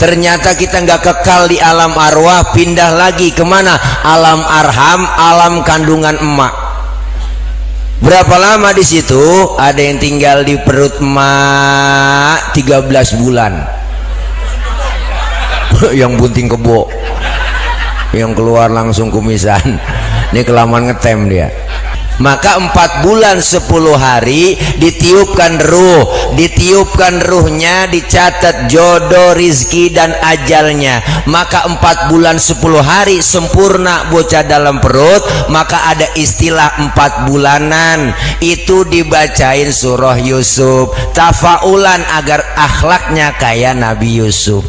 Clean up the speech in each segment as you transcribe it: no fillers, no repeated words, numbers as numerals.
Ternyata kita nggak kekal di alam arwah, pindah lagi kemana? Alam arham, alam kandungan emak. Berapa lama di situ? Ada yang tinggal di perut emak 13 bulan. Yang bunting kebo, yang keluar langsung kumisan. Ini kelamaan ngetem dia. Maka 4 bulan 10 hari ditiupkan ruh, ditiupkan ruhnya, dicatat jodoh, rizki dan ajalnya. Maka 4 bulan 10 hari sempurna bocah dalam perut. Maka ada istilah 4 bulanan, itu dibacain surah Yusuf tafaulan agar akhlaknya kayak Nabi Yusuf.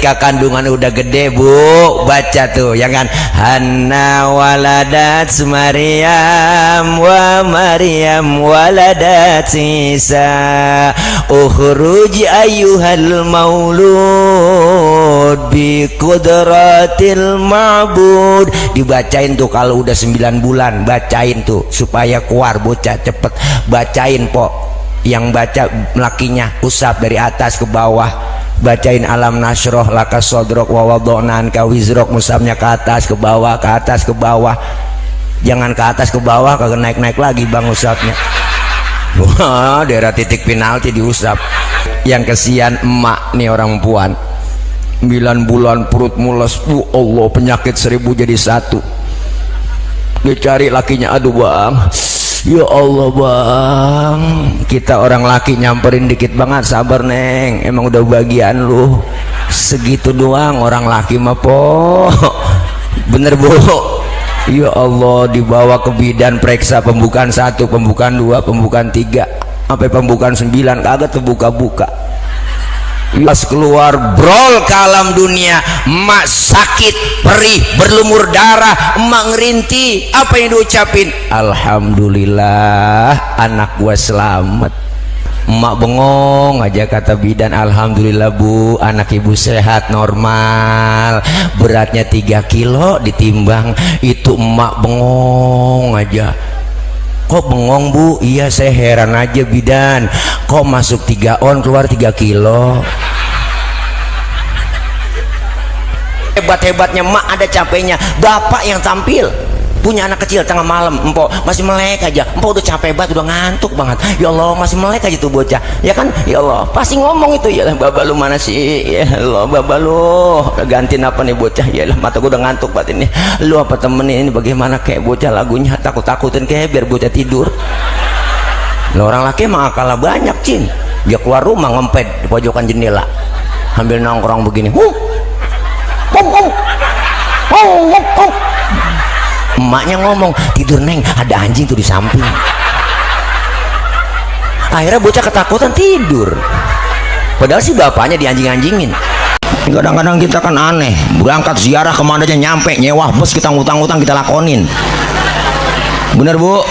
Kandungan udah gede bu, baca tuh ya kan, Hanna waladat Maryam wa Maryam waladat Isa ukhruj ayyuhal maulud bi qudratil ma'bud. Dibacain tuh kalau udah 9 bulan, bacain tuh supaya keluar bocah cepet. Bacain po, yang baca lakinya usap dari atas ke bawah. Bacain alam nasroh laka sodrok wa wadona anka wizrok, musabnya ke atas ke bawah, ke atas ke bawah. Jangan ke atas ke bawah, kagak naik-naik lagi bang usapnya. Wah, daerah titik penalti diusap. Yang kesian emak nih orang puan, 9 bulan perut mules. Allah, penyakit 1000 jadi 1. Dia cari lakinya, aduh bang, ya Allah bang, kita orang laki nyamperin dikit banget, sabar neng, emang udah bagian lu segitu doang. Orang laki mah po, bener bu. Ya Allah, dibawa ke bidan, periksa pembukaan 1, pembukaan 2, pembukaan 3 sampai pembukaan 9, kagak terbuka-buka. Pas keluar brol ke alam dunia, emak sakit, perih, berlumur darah, emak ngerintih. Apa yang diucapin? Alhamdulillah anak gua selamat. Emak bengong aja, kata bidan, alhamdulillah bu, anak ibu sehat normal, beratnya 3 kilo ditimbang. Itu emak bengong aja. Kok bengong bu? Iya saya heran aja bidan, kok masuk 3 on keluar 3 kilo. Hebat-hebatnya mak ada capeknya. Bapak yang tampil punya anak kecil tengah malam, empok masih melek aja, empok udah capek banget, udah ngantuk banget. Ya Allah, masih melek aja tuh bocah, ya kan? Ya Allah, pasti ngomong itu, ya baba lu mana sih? Ya Allah, baba lu gantiin apa nih bocah? Ya lah, mata gua udah ngantuk banget ini. Lu apa temenin ini bagaimana kayak bocah lagunya takut-takutin kayak biar bocah tidur. Lah orang laki mah kalah banyak cin. Dia keluar rumah ngempet di pojokan jendela sambil nongkrong begini. Emaknya ngomong, tidur neng, ada anjing tuh di samping. Akhirnya bocah ketakutan tidur, padahal sih bapaknya dianjing-anjingin. Kadang-kadang kita kan aneh, berangkat ziarah kemana aja nyampe nyewa bus, kita ngutang-ngutang kita lakonin. Bener bu?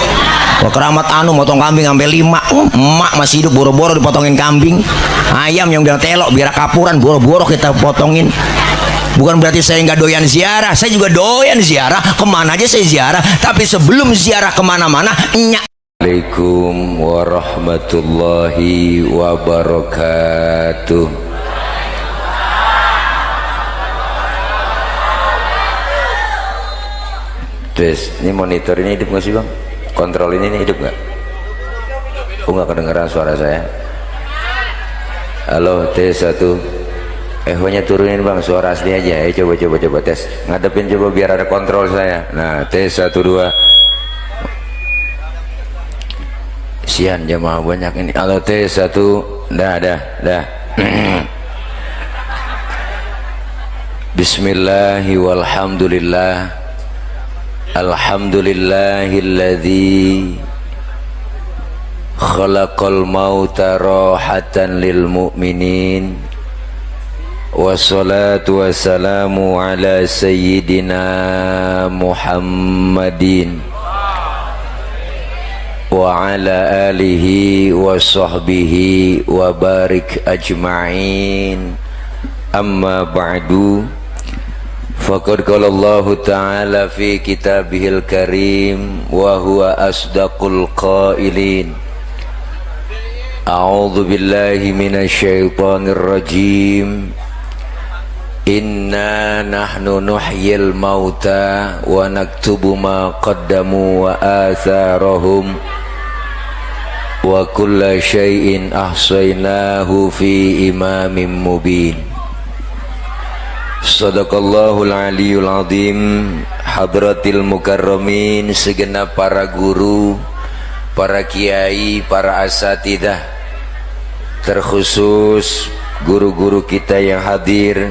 Kalau keramat anu motong kambing sampai 5, emak masih hidup boro-boro dipotongin kambing. Ayam yang udah telok biar kapuran boro-boro kita potongin. Bukan berarti saya nggak doyan ziarah, saya juga doyan ziarah, kemana aja saya ziarah. Tapi sebelum ziarah kemana-mana, Assalamualaikum warahmatullahi wabarakatuh. Tes, ini monitor ini hidup nggak sih bang? Kontrol ini hidup nggak? Oh nggak kedengeran suara saya. Halo, tes 1. Ehonya turunin bang, suara asli aja. Coba tes, ngadepin coba biar ada kontrol saya. Nah, tes 1 2. Sian jamaah banyak ini. Halo, tes 1. Dah. Bismillahi walhamdulillah. Alhamdulillahilladzi khalaqal mauta rahatan lil mu'minin. Wassalatu wassalamu ala sayyidina Muhammadin wa ala alihi wa sahbihi wa barik ajma'in. Amma ba'du, faqad qala Allah ta'ala fi kitabihil karim wa huwa asdaqul qailin. A'udzu billahi minasy syaithanir rajim. Inna nahnu nuhyil mauta wa naktubu ma qaddamu wa atharahum wa kulla syai'in ahsaynahu fi imamin mubin. Sadaqallahul aliyul azim. Hadratil mukarramin, segenap para guru, para kiai, para asatidah, terkhusus guru-guru kita yang hadir,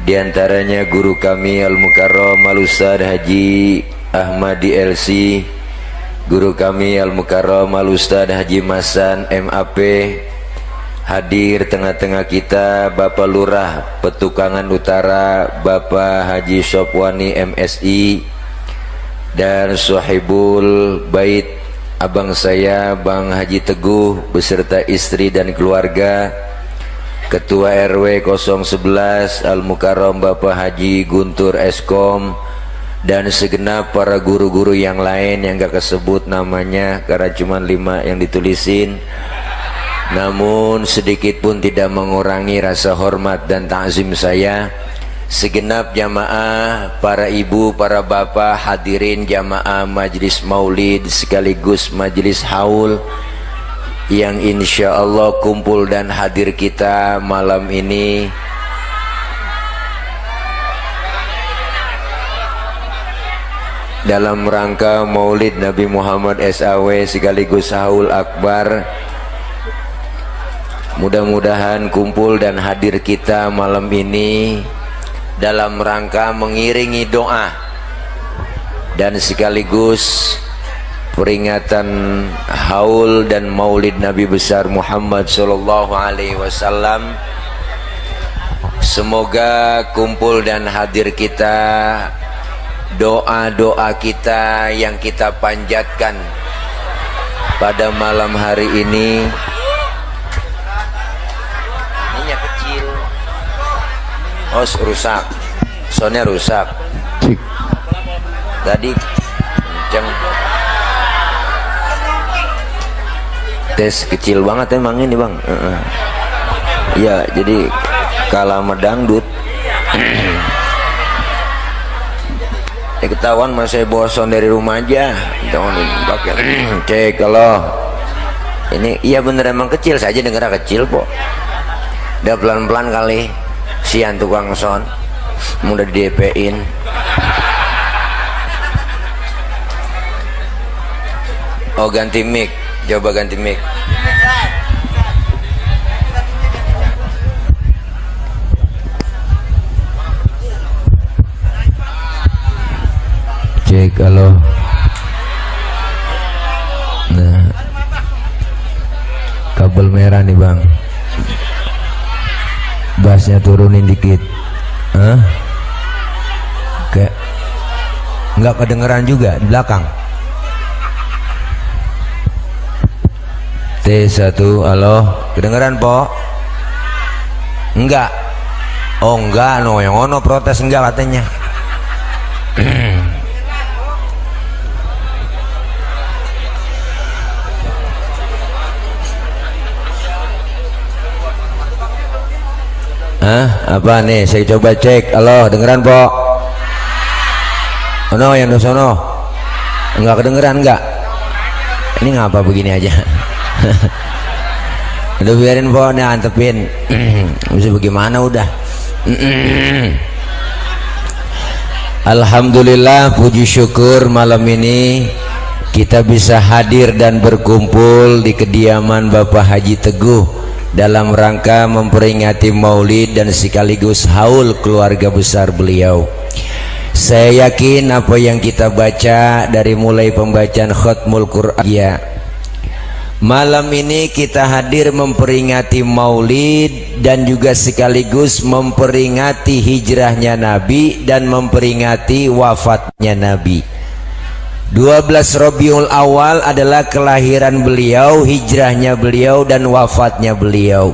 diantaranya guru kami Al-Mukarram Al-Ustadz Haji Ahmadi LC, guru kami Al-Mukarram Al-Ustadz Haji Masan MAP, hadir tengah-tengah kita Bapak Lurah Petukangan Utara Bapak Haji Sopwani MSI, dan Sohibul Bait abang saya Bang Haji Teguh beserta istri dan keluarga, Ketua RW 011 Al-Mukarram Bapak Haji Guntur Eskom, dan segenap para guru-guru yang lain yang gak kesebut namanya karena cuma 5 yang ditulisin, namun sedikit pun tidak mengurangi rasa hormat dan takzim saya. Segenap jamaah, para ibu, para bapak, hadirin jamaah majlis maulid sekaligus majlis haul yang insya Allah kumpul dan hadir kita malam ini. Dalam rangka maulid Nabi Muhammad SAW sekaligus haul akbar. Mudah-mudahan kumpul dan hadir kita malam ini dalam rangka mengiringi doa dan sekaligus peringatan haul dan maulid Nabi besar Muhammad sallallahu alaihi wasallam. Semoga kumpul dan hadir kita, doa-doa kita yang kita panjatkan pada malam hari ini. Ininya kecil. Oh, rusak. Soundnya rusak. Tadi kenceng. Tes kecil banget emang ini bang. Ya jadi kalah sama dangdut. Ketahuan masih bosan dari rumah aja. Cek kalau ini iya bener emang kecil saja, dengar kecil po. Udah pelan-pelan kali. Sian tukang sound mudah di DP-in. Oh ganti mic, coba ganti mic. Cek kalau nah kabel merah nih bang, bassnya turunin dikit. Kayak nggak kedengeran juga di belakang. T1, halo, kedengeran po? Enggak. Oh enggak, no yang ono protes enggak katanya. Apa nih? Saya coba cek. Halo, dengeran po? Oh no, yang di sono enggak kedengeran enggak? Ini ngapa begini aja? Udah biarin po, nih antepin. Bisa bagaimana udah. Alhamdulillah, puji syukur malam ini kita bisa hadir dan berkumpul di kediaman Bapak Haji Teguh dalam rangka memperingati maulid dan sekaligus haul keluarga besar beliau. Saya yakin apa yang kita baca dari mulai pembacaan khatmul Quran ya, malam ini kita hadir memperingati maulid dan juga sekaligus memperingati hijrahnya Nabi dan memperingati wafatnya Nabi. 12 Rabiul Awal adalah kelahiran beliau, hijrahnya beliau dan wafatnya beliau.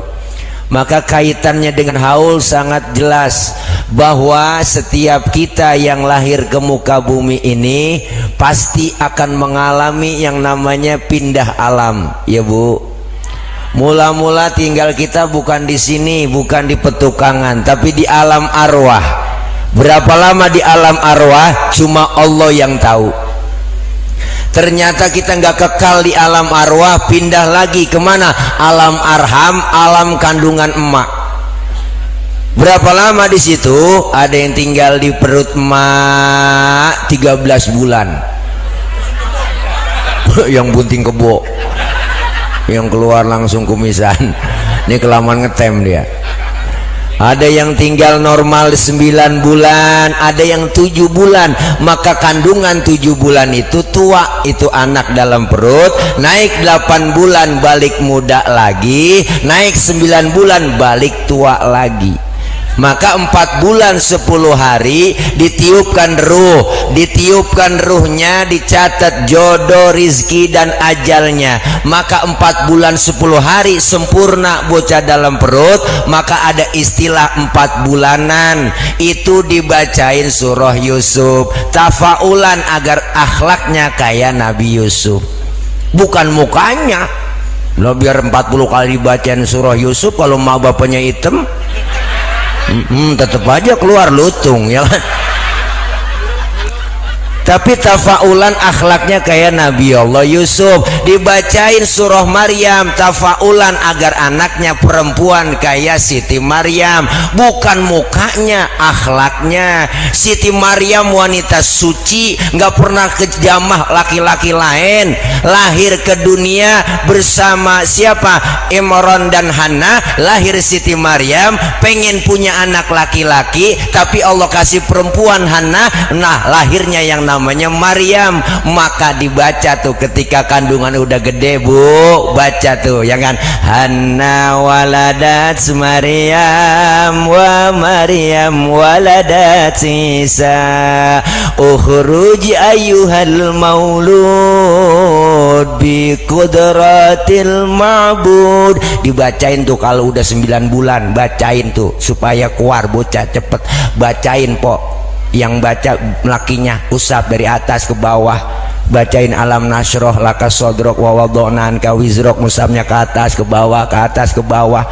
Maka kaitannya dengan haul sangat jelas bahwa setiap kita yang lahir ke muka bumi ini pasti akan mengalami yang namanya pindah alam, ya Bu. Mula-mula tinggal kita bukan di sini, bukan di petukangan, tapi di alam arwah. Berapa lama di alam arwah cuma Allah yang tahu. Ternyata kita nggak kekal di alam arwah, pindah lagi kemana? Alam arham, alam kandungan emak. Berapa lama di situ? Ada yang tinggal di perut emak 13 bulan. Yang bunting kebo, yang keluar langsung kumisan. Ini kelamaan ngetem dia. Ada yang tinggal normal 9 bulan, ada yang 7 bulan. Maka kandungan 7 bulan itu tua, itu anak dalam perut. Naik 8 bulan balik muda lagi, naik 9 bulan balik tua lagi. Maka 4 bulan 10 hari ditiupkan ruh, ditiupkan ruhnya, dicatat jodoh, rizki dan ajalnya. Maka 4 bulan 10 hari sempurna bocah dalam perut. Maka ada istilah 4 bulanan, itu dibacain surah Yusuf, tafaulan agar akhlaknya kayak Nabi Yusuf, bukan mukanya. Lo biar 40 kali dibacain surah Yusuf, kalau mau bapaknya hitam tetap aja keluar lutung, ya kan? Tapi tafaulan akhlaknya kayak Nabi Allah Yusuf. Dibacain surah Maryam tafaulan agar anaknya perempuan kayak Siti Maryam, bukan mukanya, akhlaknya. Siti Maryam wanita suci, nggak pernah kejamah laki-laki lain. Lahir ke dunia bersama siapa? Imran dan Hana. Lahir Siti Maryam, pengen punya anak laki-laki, tapi Allah kasih perempuan Hana. Nah, lahirnya yang namanya Maryam. Maka dibaca tuh ketika kandungan udah gede, Bu, baca tuh ya kan, Hanna waladat Maryam wa Maryam waladat Isa ukhruj ayyuhal maulud bi qudratil ma'bud. Dibacain tuh kalau udah 9 bulan, bacain tuh supaya keluar bocah cepet. Bacain po, yang baca lakinya usap dari atas ke bawah. Bacain alam nasroh laka sodrok wa wadona anka wizrok, musabnya ke atas ke bawah, ke atas ke bawah.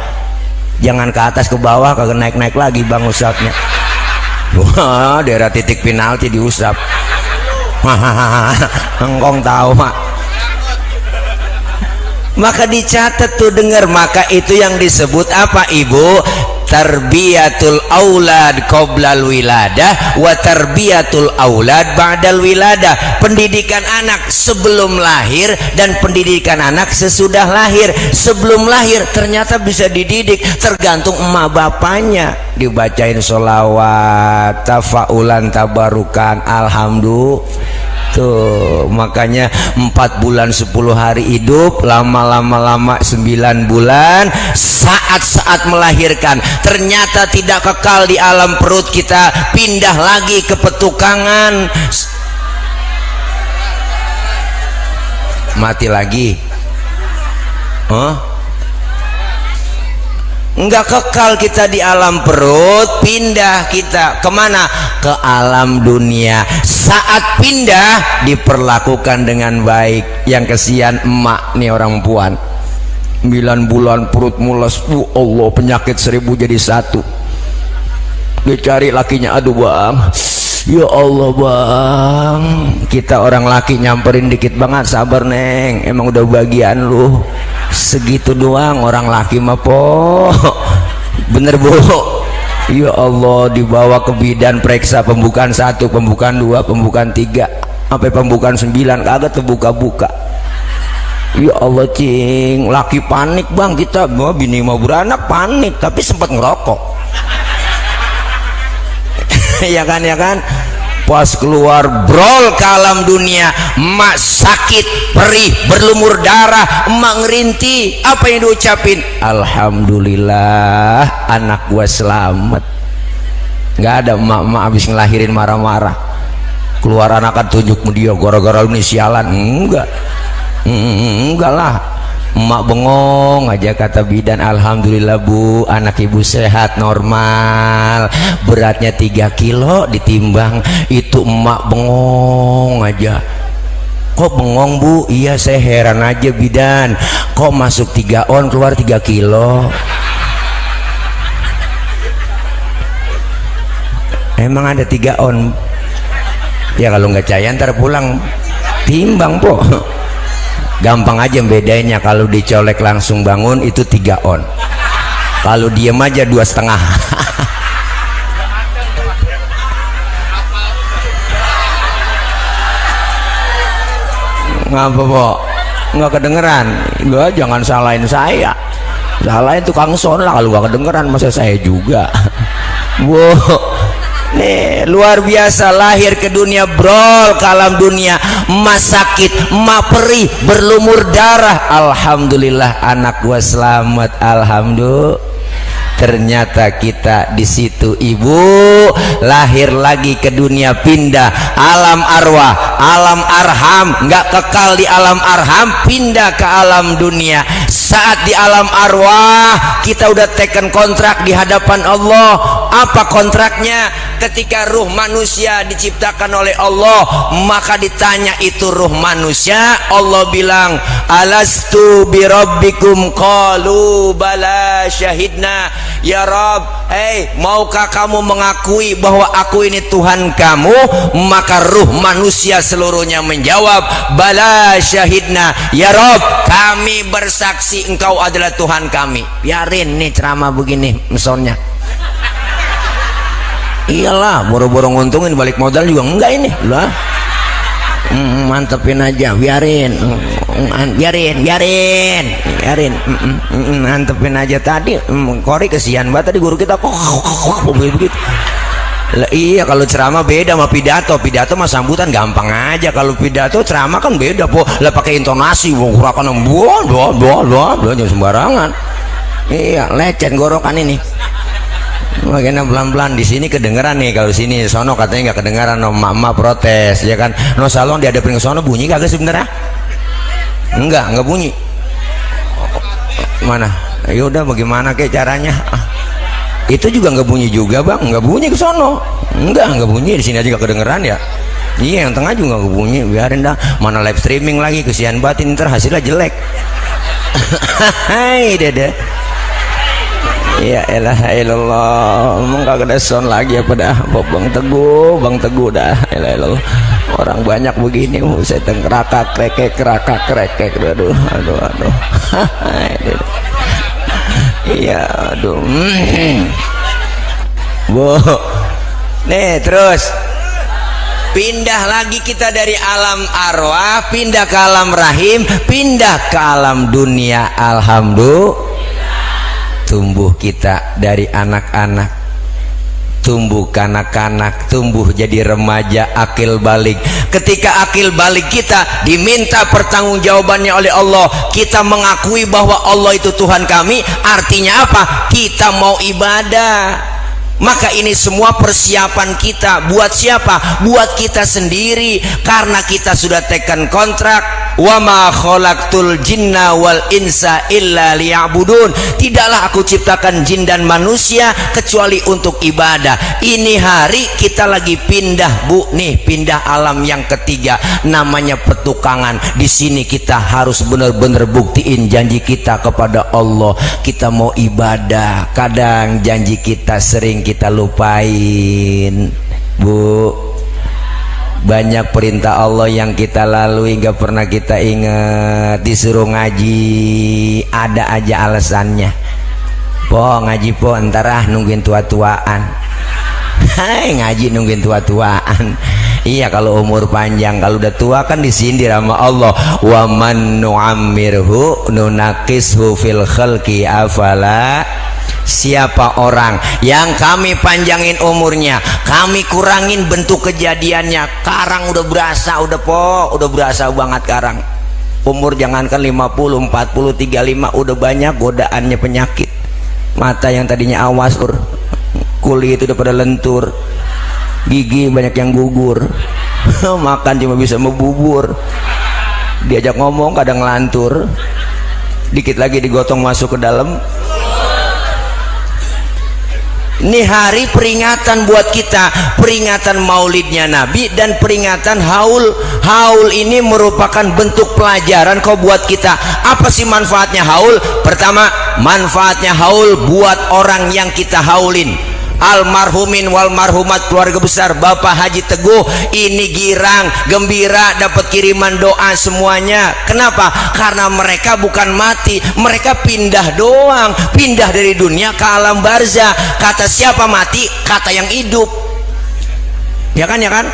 Jangan ke atas ke bawah, kagak naik-naik lagi bang usapnya. Wah, daerah titik penalti diusap. Engkong tahu mak. Maka dicatat tuh, dengar. Maka itu yang disebut apa ibu? Tarbiyatul aulad qoblal wiladah wa tarbiyatul aulad ba'dal wiladah. Pendidikan anak sebelum lahir dan pendidikan anak sesudah lahir. Sebelum lahir ternyata bisa dididik, tergantung emak bapaknya. Dibacain sholawat, tafaulan, tabarukan, alhamdulillah. Tuh, makanya 4 bulan 10 hari hidup, lama-lama 9 bulan, saat-saat melahirkan ternyata tidak kekal di alam perut kita, pindah lagi ke petukangan, mati lagi. Enggak kekal kita di alam perut, pindah kita kemana? Ke alam dunia. Saat pindah diperlakukan dengan baik. Yang kesian emak nih, orang puan 9 bulan perut mules, Allah, penyakit 1000 jadi 1. Dia cari lakinya, aduh bang, ya Allah bang, kita orang laki nyamperin dikit banget, sabar neng, emang udah bagian lu segitu doang. Orang laki mah po, bener bu. Ya Allah, dibawa ke bidan, periksa pembukaan 1, pembukaan 2, pembukaan 3 sampai pembukaan 9, kagak terbuka-buka. Ya Allah cing, laki panik bang, kita bini mau beranak panik, tapi sempat ngerokok. Ya kan, ya kan. Pas keluar brol ke alam dunia, emak sakit, perih, berlumur darah, emak ngerinti. Apa yang diucapin? Alhamdulillah anak gua selamat. Nggak ada emak-emak habis ngelahirin marah-marah, keluar anak kan tunjuk dia gara-gara lu nih sialan. Enggak lah, emak bengong aja, kata bidan, alhamdulillah bu, anak ibu sehat normal, beratnya 3 kilo ditimbang. Itu emak bengong aja. Kok bengong bu? Iya saya heran aja bidan, kok masuk 3 on keluar 3 kilo. Emang ada 3 on ya, kalau nggak caya ntar pulang timbang po. Gampang aja bedanya, kalau dicolek langsung bangun itu 3 on, kalau diem aja 2,5. Ngapa po? Nggak kedengeran? Nggak, jangan salahin saya, salahin tukang son lah kalau nggak kedengeran, masa saya juga. Wow, nih luar biasa, lahir ke dunia brol, ke alam dunia emak sakit, emak perih, berlumur darah. Alhamdulillah anak gua selamat, alhamdulillah. Ternyata kita di situ ibu lahir lagi ke dunia, pindah alam arwah, alam arham, nggak kekal di alam arham, pindah ke alam dunia. Saat di alam arwah kita udah teken kontrak di hadapan Allah. Apa kontraknya? Ketika ruh manusia diciptakan oleh Allah, maka ditanya itu ruh manusia, Allah bilang alastu birabbikum, qalu bala syahidna ya Rabb. Maukah kamu mengakui bahwa aku ini Tuhan kamu? Maka ruh manusia seluruhnya menjawab bala syahidna ya Rabb, kami bersaksi engkau adalah Tuhan kami. Biarin nih ceramah begini mesonnya. Iyalah, boro-boro nguntungin balik modal juga enggak ini lah. Mantepin aja, biarin, mantepin aja. Tadi Kori kesian banget tadi guru kita kok begitu. Iya, kalau ceramah beda sama pidato. Pidato mah sambutan gampang aja. Kalau pidato ceramah kan beda po. Lah pakai intonasi, gerakan jangan sembarangan. Iya, lecet gorokan ini. Makanya pelan-pelan di sini kedengeran nih, kalau sini sono katanya nggak kedengeran, no mama protes ya kan. No salon dihadapin ke sono bunyi kagak sebenarnya? Enggak bunyi. Mana? Ya udah bagaimana kayak caranya? Itu juga nggak bunyi juga bang, nggak bunyi ke sono. Nggak bunyi, di sini aja nggak kedengeran ya. Iya, yang tengah juga nggak bunyi, biarin dah. Mana live streaming lagi, kesian batin ntar hasilnya jelek. Hai dede. Ya elah ilallah, emang kagak ada sound lagi apa dah? Bang Teguh dah. Elah orang banyak begini, saya tengkerakak krekek, aduh. Iya, aduh. Wow. Nih terus pindah lagi kita dari alam arwah, pindah ke alam rahim, pindah ke alam dunia. Alhamdulillah. Tumbuh kita dari anak-anak, tumbuh kanak-kanak, tumbuh jadi remaja, akil balik. Ketika akil balik kita diminta pertanggungjawabannya oleh Allah, kita mengakui bahwa Allah itu Tuhan kami. Artinya apa? Kita mau ibadah. Maka ini semua persiapan kita buat siapa? Buat kita sendiri, karena kita sudah tekan kontrak. Wa ma khalaqtul jinna wal insa illa liya'budun. Tidaklah aku ciptakan jin dan manusia kecuali untuk ibadah. Ini hari kita lagi pindah bu, nih pindah alam yang ketiga, namanya petukangan. Di sini kita harus benar-benar buktiin janji kita kepada Allah. Kita mau ibadah, kadang janji kita sering kita lupain bu. Banyak perintah Allah yang kita lalui gak pernah kita ingat. Disuruh ngaji ada aja alasannya. Po ngaji po ntar nungguin tua-tuaan. Hai ngaji nungguin tua-tuaan. Iya, kalau umur panjang, kalau udah tua kan disindir sama Allah. Wa man nu'ammirhu nunaqishu fil khalqi afala. Siapa orang yang kami panjangin umurnya, kami kurangin bentuk kejadiannya. Karang udah berasa, udah berasa banget karang. Umur jangankan 50, 40, 35 udah banyak godaannya penyakit. Mata yang tadinya awas, kulit udah pada lentur, gigi banyak yang gugur, makan cuma bisa membubur, diajak ngomong kadang ngelantur, dikit lagi digotong masuk ke dalam. Ini hari peringatan buat kita, peringatan maulidnya Nabi dan peringatan haul. Haul ini merupakan bentuk pelajaran kau buat kita. Apa sih manfaatnya haul? Pertama, manfaatnya haul buat orang yang kita haulin. Almarhumin wal marhumat keluarga besar Bapak Haji Teguh ini girang, gembira dapat kiriman doa semuanya. Kenapa? Karena mereka bukan mati, mereka pindah doang, pindah dari dunia ke alam barzah. Kata siapa mati? Kata yang hidup. Ya kan, ya kan?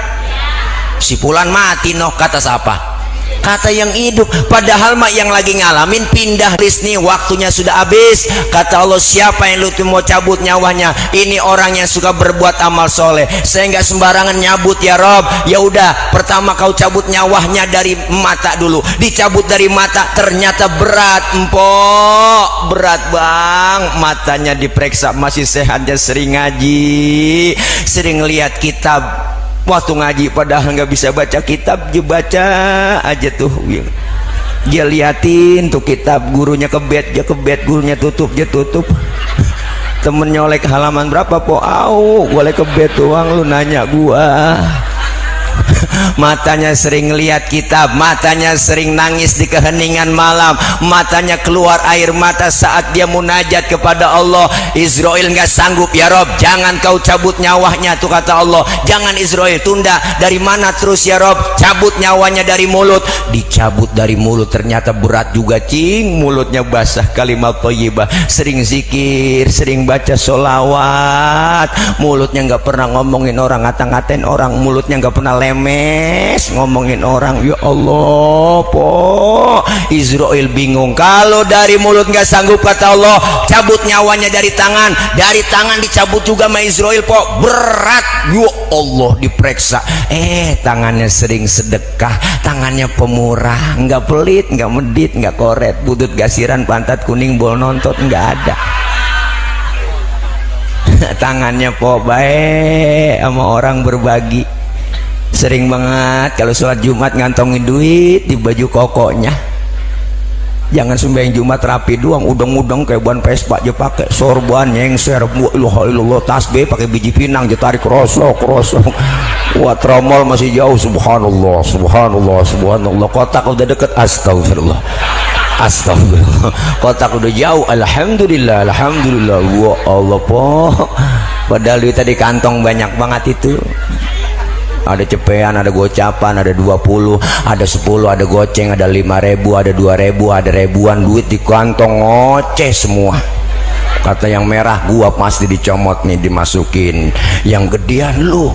Si Fulan mati noh, kata siapa? Kata yang hidup. Padahal mak yang lagi ngalamin pindah list nih, waktunya sudah habis. Kata Allah, siapa yang lu mau cabut nyawanya? Ini orang yang suka berbuat amal soleh. Saya nggak sembarangan nyabut ya Rob. Ya udah, pertama kau cabut nyawanya dari mata dulu. Dicabut dari mata, ternyata berat, empok, berat bang. Matanya diperiksa masih sehat, dia sering ngaji, sering lihat kitab. Waktu ngaji padahal nggak bisa baca kitab, dia baca aja tuh, dia liatin tuh kitab, gurunya kebet, dia kebet, gurunya tutup, dia tutup. Temennya oleh ke halaman berapa po? Boleh kebet doang, lu nanya gua. Matanya sering lihat kitab, matanya sering nangis di keheningan malam, matanya keluar air mata saat dia munajat kepada Allah. Israel nggak sanggup, ya Rob, jangan kau cabut nyawanya tuh, kata Allah. Jangan Israel, tunda. Dari mana terus ya Rob? Cabut nyawanya dari mulut. Dicabut dari mulut, ternyata berat juga cing, mulutnya basah kalimat thayyibah, sering zikir, sering baca sholawat, mulutnya nggak pernah ngomongin orang, ngata-ngatain orang, mulutnya nggak pernah lemes ngomongin orang. Ya Allah po, Israel bingung. Kalau dari mulut nggak sanggup, kata Allah, cabut nyawanya dari tangan. Dari tangan dicabut juga sama Israel po, berat. Ya Allah, diperiksa, tangannya sering sedekah, tangannya pemurah, nggak pelit, nggak medit, nggak koret, butut gasiran, pantat kuning, bol nontot nggak ada. Tangannya po baik sama orang, berbagi. Sering banget kalau sholat Jumat ngantongin duit di baju kokonya. Jangan sembahyang Jumat rapi doang, udang-udang kayak ban Vespa aja pakai sorban, nyengser, ilah tasbih pakai biji pinang, aja tarik rosok. Wah, tromol masih jauh, subhanallah, subhanallah, subhanallah. Kotak udah deket, astagfirullah, astagfirullah. Kotak udah jauh, alhamdulillah, alhamdulillah. Wah Allah po, padahal duit tadi kantong banyak banget itu. Ada cepean, ada gocapan, ada 20, ada 10, ada goceng, ada 5.000, ada 2.000, ada ribuan duit di kantong, ngoceh semua. Kata yang merah, gua pasti dicomot nih, dimasukin. Yang gedean lu,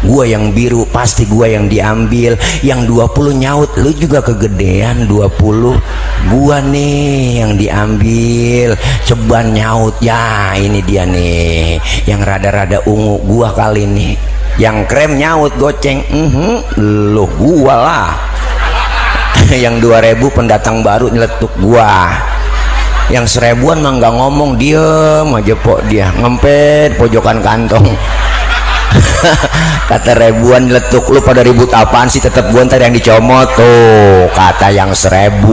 gua yang biru pasti gua yang diambil. Yang 20 nyaut, lu juga kegedean 20, gua nih yang diambil. Ceban nyaut, ya ini dia nih yang rada-rada ungu, gua kali nih. Yang krem nyaut, goceng, lu gua lah. Yang 2.000 pendatang baru nyeletuk gua. Yang 1.000-an mah nggak ngomong, diem aja po, dia ngempet pojokan kantong. Kata ribuan nyeletuk, lu pada ribut apaan sih, tetap gua ntar yang dicomot tuh. Kata yang 1.000,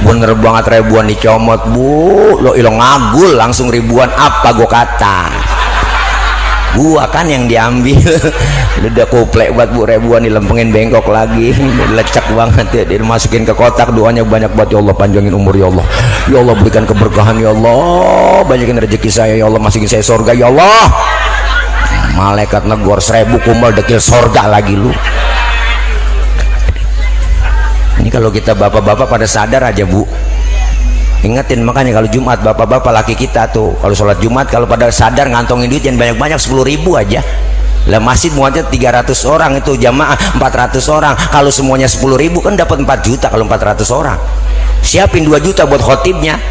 bener banget ribuan dicomot bu, lo ilang ngagul langsung ribuan. Apa gua kata, gua kan yang diambil. Udah kuplek buat bu, ribuan dilempengin bengkok lagi, lecek banget ya, dimasukin ke kotak. Doanya banyak buat, ya Allah panjangin umur ya Allah, ya Allah berikan keberkahan ya Allah, banyakin rezeki saya ya Allah, masukin saya surga ya Allah. Malaikat negor 1.000 kumpul dekil surga lagi lu. Ini kalau kita bapak-bapak pada sadar aja bu, ingetin. Makanya kalau Jumat bapak-bapak laki kita tuh kalau sholat Jumat, kalau pada sadar ngantongin duit yang banyak-banyak, 10.000 aja lah. Masjid muatnya 300 orang, itu jamaah 400 orang. Kalau semuanya 10.000 kan dapat 4 juta. Kalau 400 orang, siapin 2 juta buat khotibnya.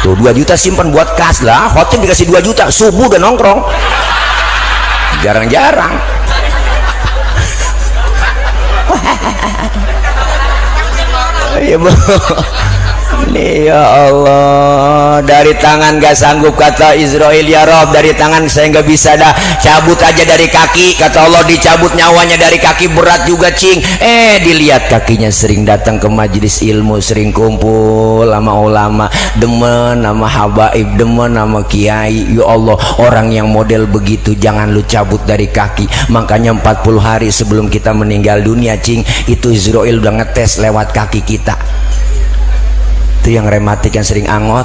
Tuh 2 juta simpan buat kas lah. Khotib dikasih 2 juta, subuh udah nongkrong. Jarang-jarang. Iya bu. Ya Allah, dari tangan gak sanggup kata Israel, ya Rob dari tangan saya gak bisa dah, cabut aja dari kaki, kata Allah dicabut nyawanya dari kaki, berat juga cing. Dilihat kakinya sering datang ke majelis ilmu, sering kumpul sama ulama, demen sama habaib, demen sama kiai. Ya Allah, orang yang model begitu jangan lu cabut dari kaki. Makanya 40 hari sebelum kita meninggal dunia cing, itu Israel udah ngetes lewat kaki kita. Itu yang rematik yang sering angot,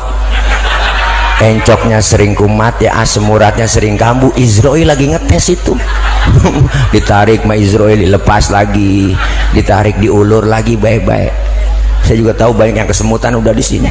encoknya sering kumat ya, asam uratnya sering kambuh, Israel lagi ngetes itu. Ditarik sama Israel, dilepas lagi, ditarik diulur lagi baik-baik. Saya juga tahu banyak yang kesemutan udah di sini.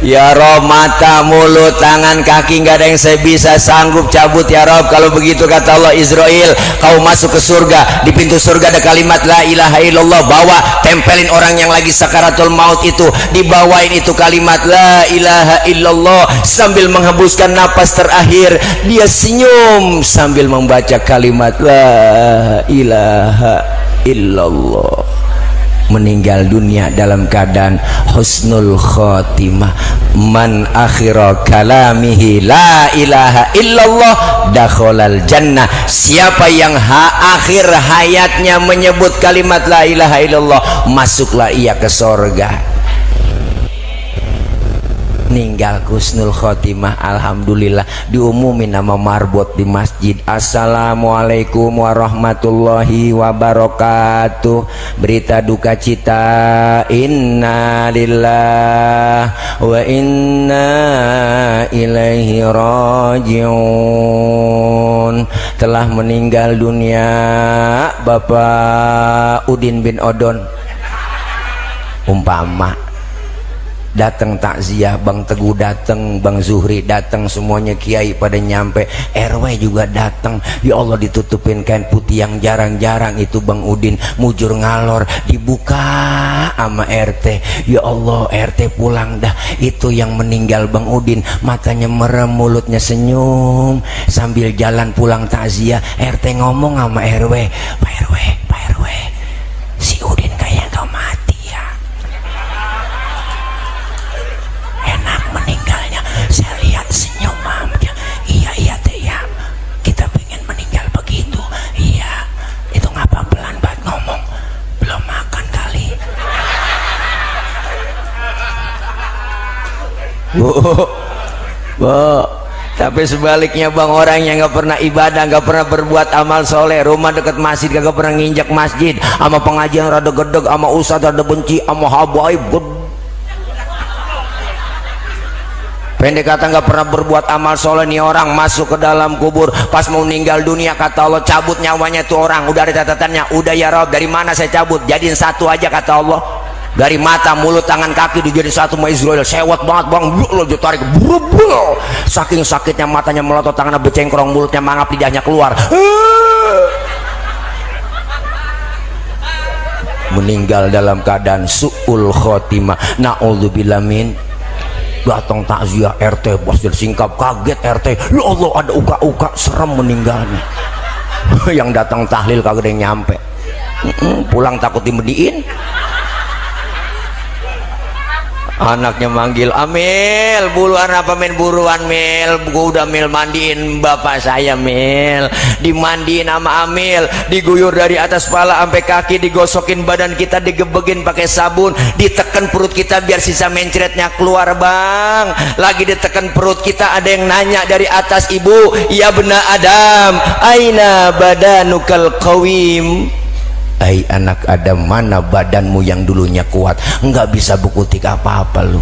Ya Rob, mata, mulut, tangan, kaki nggak ada yang saya bisa sanggup cabut ya Rob. Kalau begitu kata Allah, Israel kau masuk ke surga, di pintu surga ada kalimat la ilaha illallah, bawa tempelin orang yang lagi sakaratul maut itu, dibawain itu kalimat la ilaha illallah, sambil menghembuskan napas terakhir dia senyum sambil membaca kalimat la ilaha illallah. Meninggal dunia dalam keadaan husnul khotimah. Man akhira kalamihi la ilaha illallah dakhalal jannah. Siapa yang akhir hayatnya menyebut kalimat la ilaha illallah, masuklah ia ke sorga. Meninggal husnul khotimah, alhamdulillah, diumumin nama marbot di masjid. Assalamualaikum warahmatullahi wabarakatuh. Berita duka cita, inna lillah wa inna ilaihi rajiun. Telah meninggal dunia Bapak Udin bin Odon. Umpama datang takziah, Bang Teguh datang, Bang Zuhri datang, semuanya kiai pada nyampe, RW juga datang. Ya Allah, ditutupin kain putih yang jarang-jarang itu Bang Udin, mujur ngalor, dibuka sama RT. Ya Allah, RT pulang dah. Itu yang meninggal Bang Udin, matanya merem, mulutnya senyum. Sambil jalan pulang takziah, RT ngomong sama RW, Pak RW, Pak RW, si Udin kayak gak mati. Meninggalnya saya lihat senyumannya. Iya teh ya, kita pengen meninggal begitu. Iya, itu ngapa pelan banget ngomong, belum makan kali. Bu, tapi sebaliknya Bang, orang yang nggak pernah ibadah, nggak pernah berbuat amal soleh, rumah dekat masjid kagak pernah nginjak masjid, sama pengajian rada gedeg, sama ustadz rada benci, sama habaib pendek kata nggak pernah berbuat amal soleh. Nih orang masuk ke dalam kubur, pas mau meninggal dunia kata Allah cabut nyawanya tuh orang, udah ada catatannya, udah ya Rob dari mana saya cabut, jadiin satu aja kata Allah, dari mata, mulut, tangan, kaki dijadiin satu sama Israel. Sewot banget Bang, lo ditarik buru-buru, saking sakitnya, matanya melotot, tangannya becengkrong, mulutnya mangap, lidahnya keluar. Meninggal dalam keadaan su'ul khotimah, na'udzubillah min. Datang takziah RT, bos singkap, kaget RT, ya Allah ada uka-uka, serem meninggalnya. Yang datang tahlil kagak ada yang nyampe, pulang takut dimediin. Anaknya manggil, Amil buruan apa Mil, buruan Mil, gua udah Mil mandiin bapak saya Mil, dimandiin sama Amil, diguyur dari atas kepala sampai kaki, digosokin badan kita, digebegin pakai sabun, ditekan perut kita biar sisa mencretnya keluar Bang. Lagi ditekan perut kita, ada yang nanya dari atas, ibu, ya benar Adam, aina badanukal qawim. Hai anak Adam, mana badanmu yang dulunya kuat, nggak bisa berkutik apa-apa lu.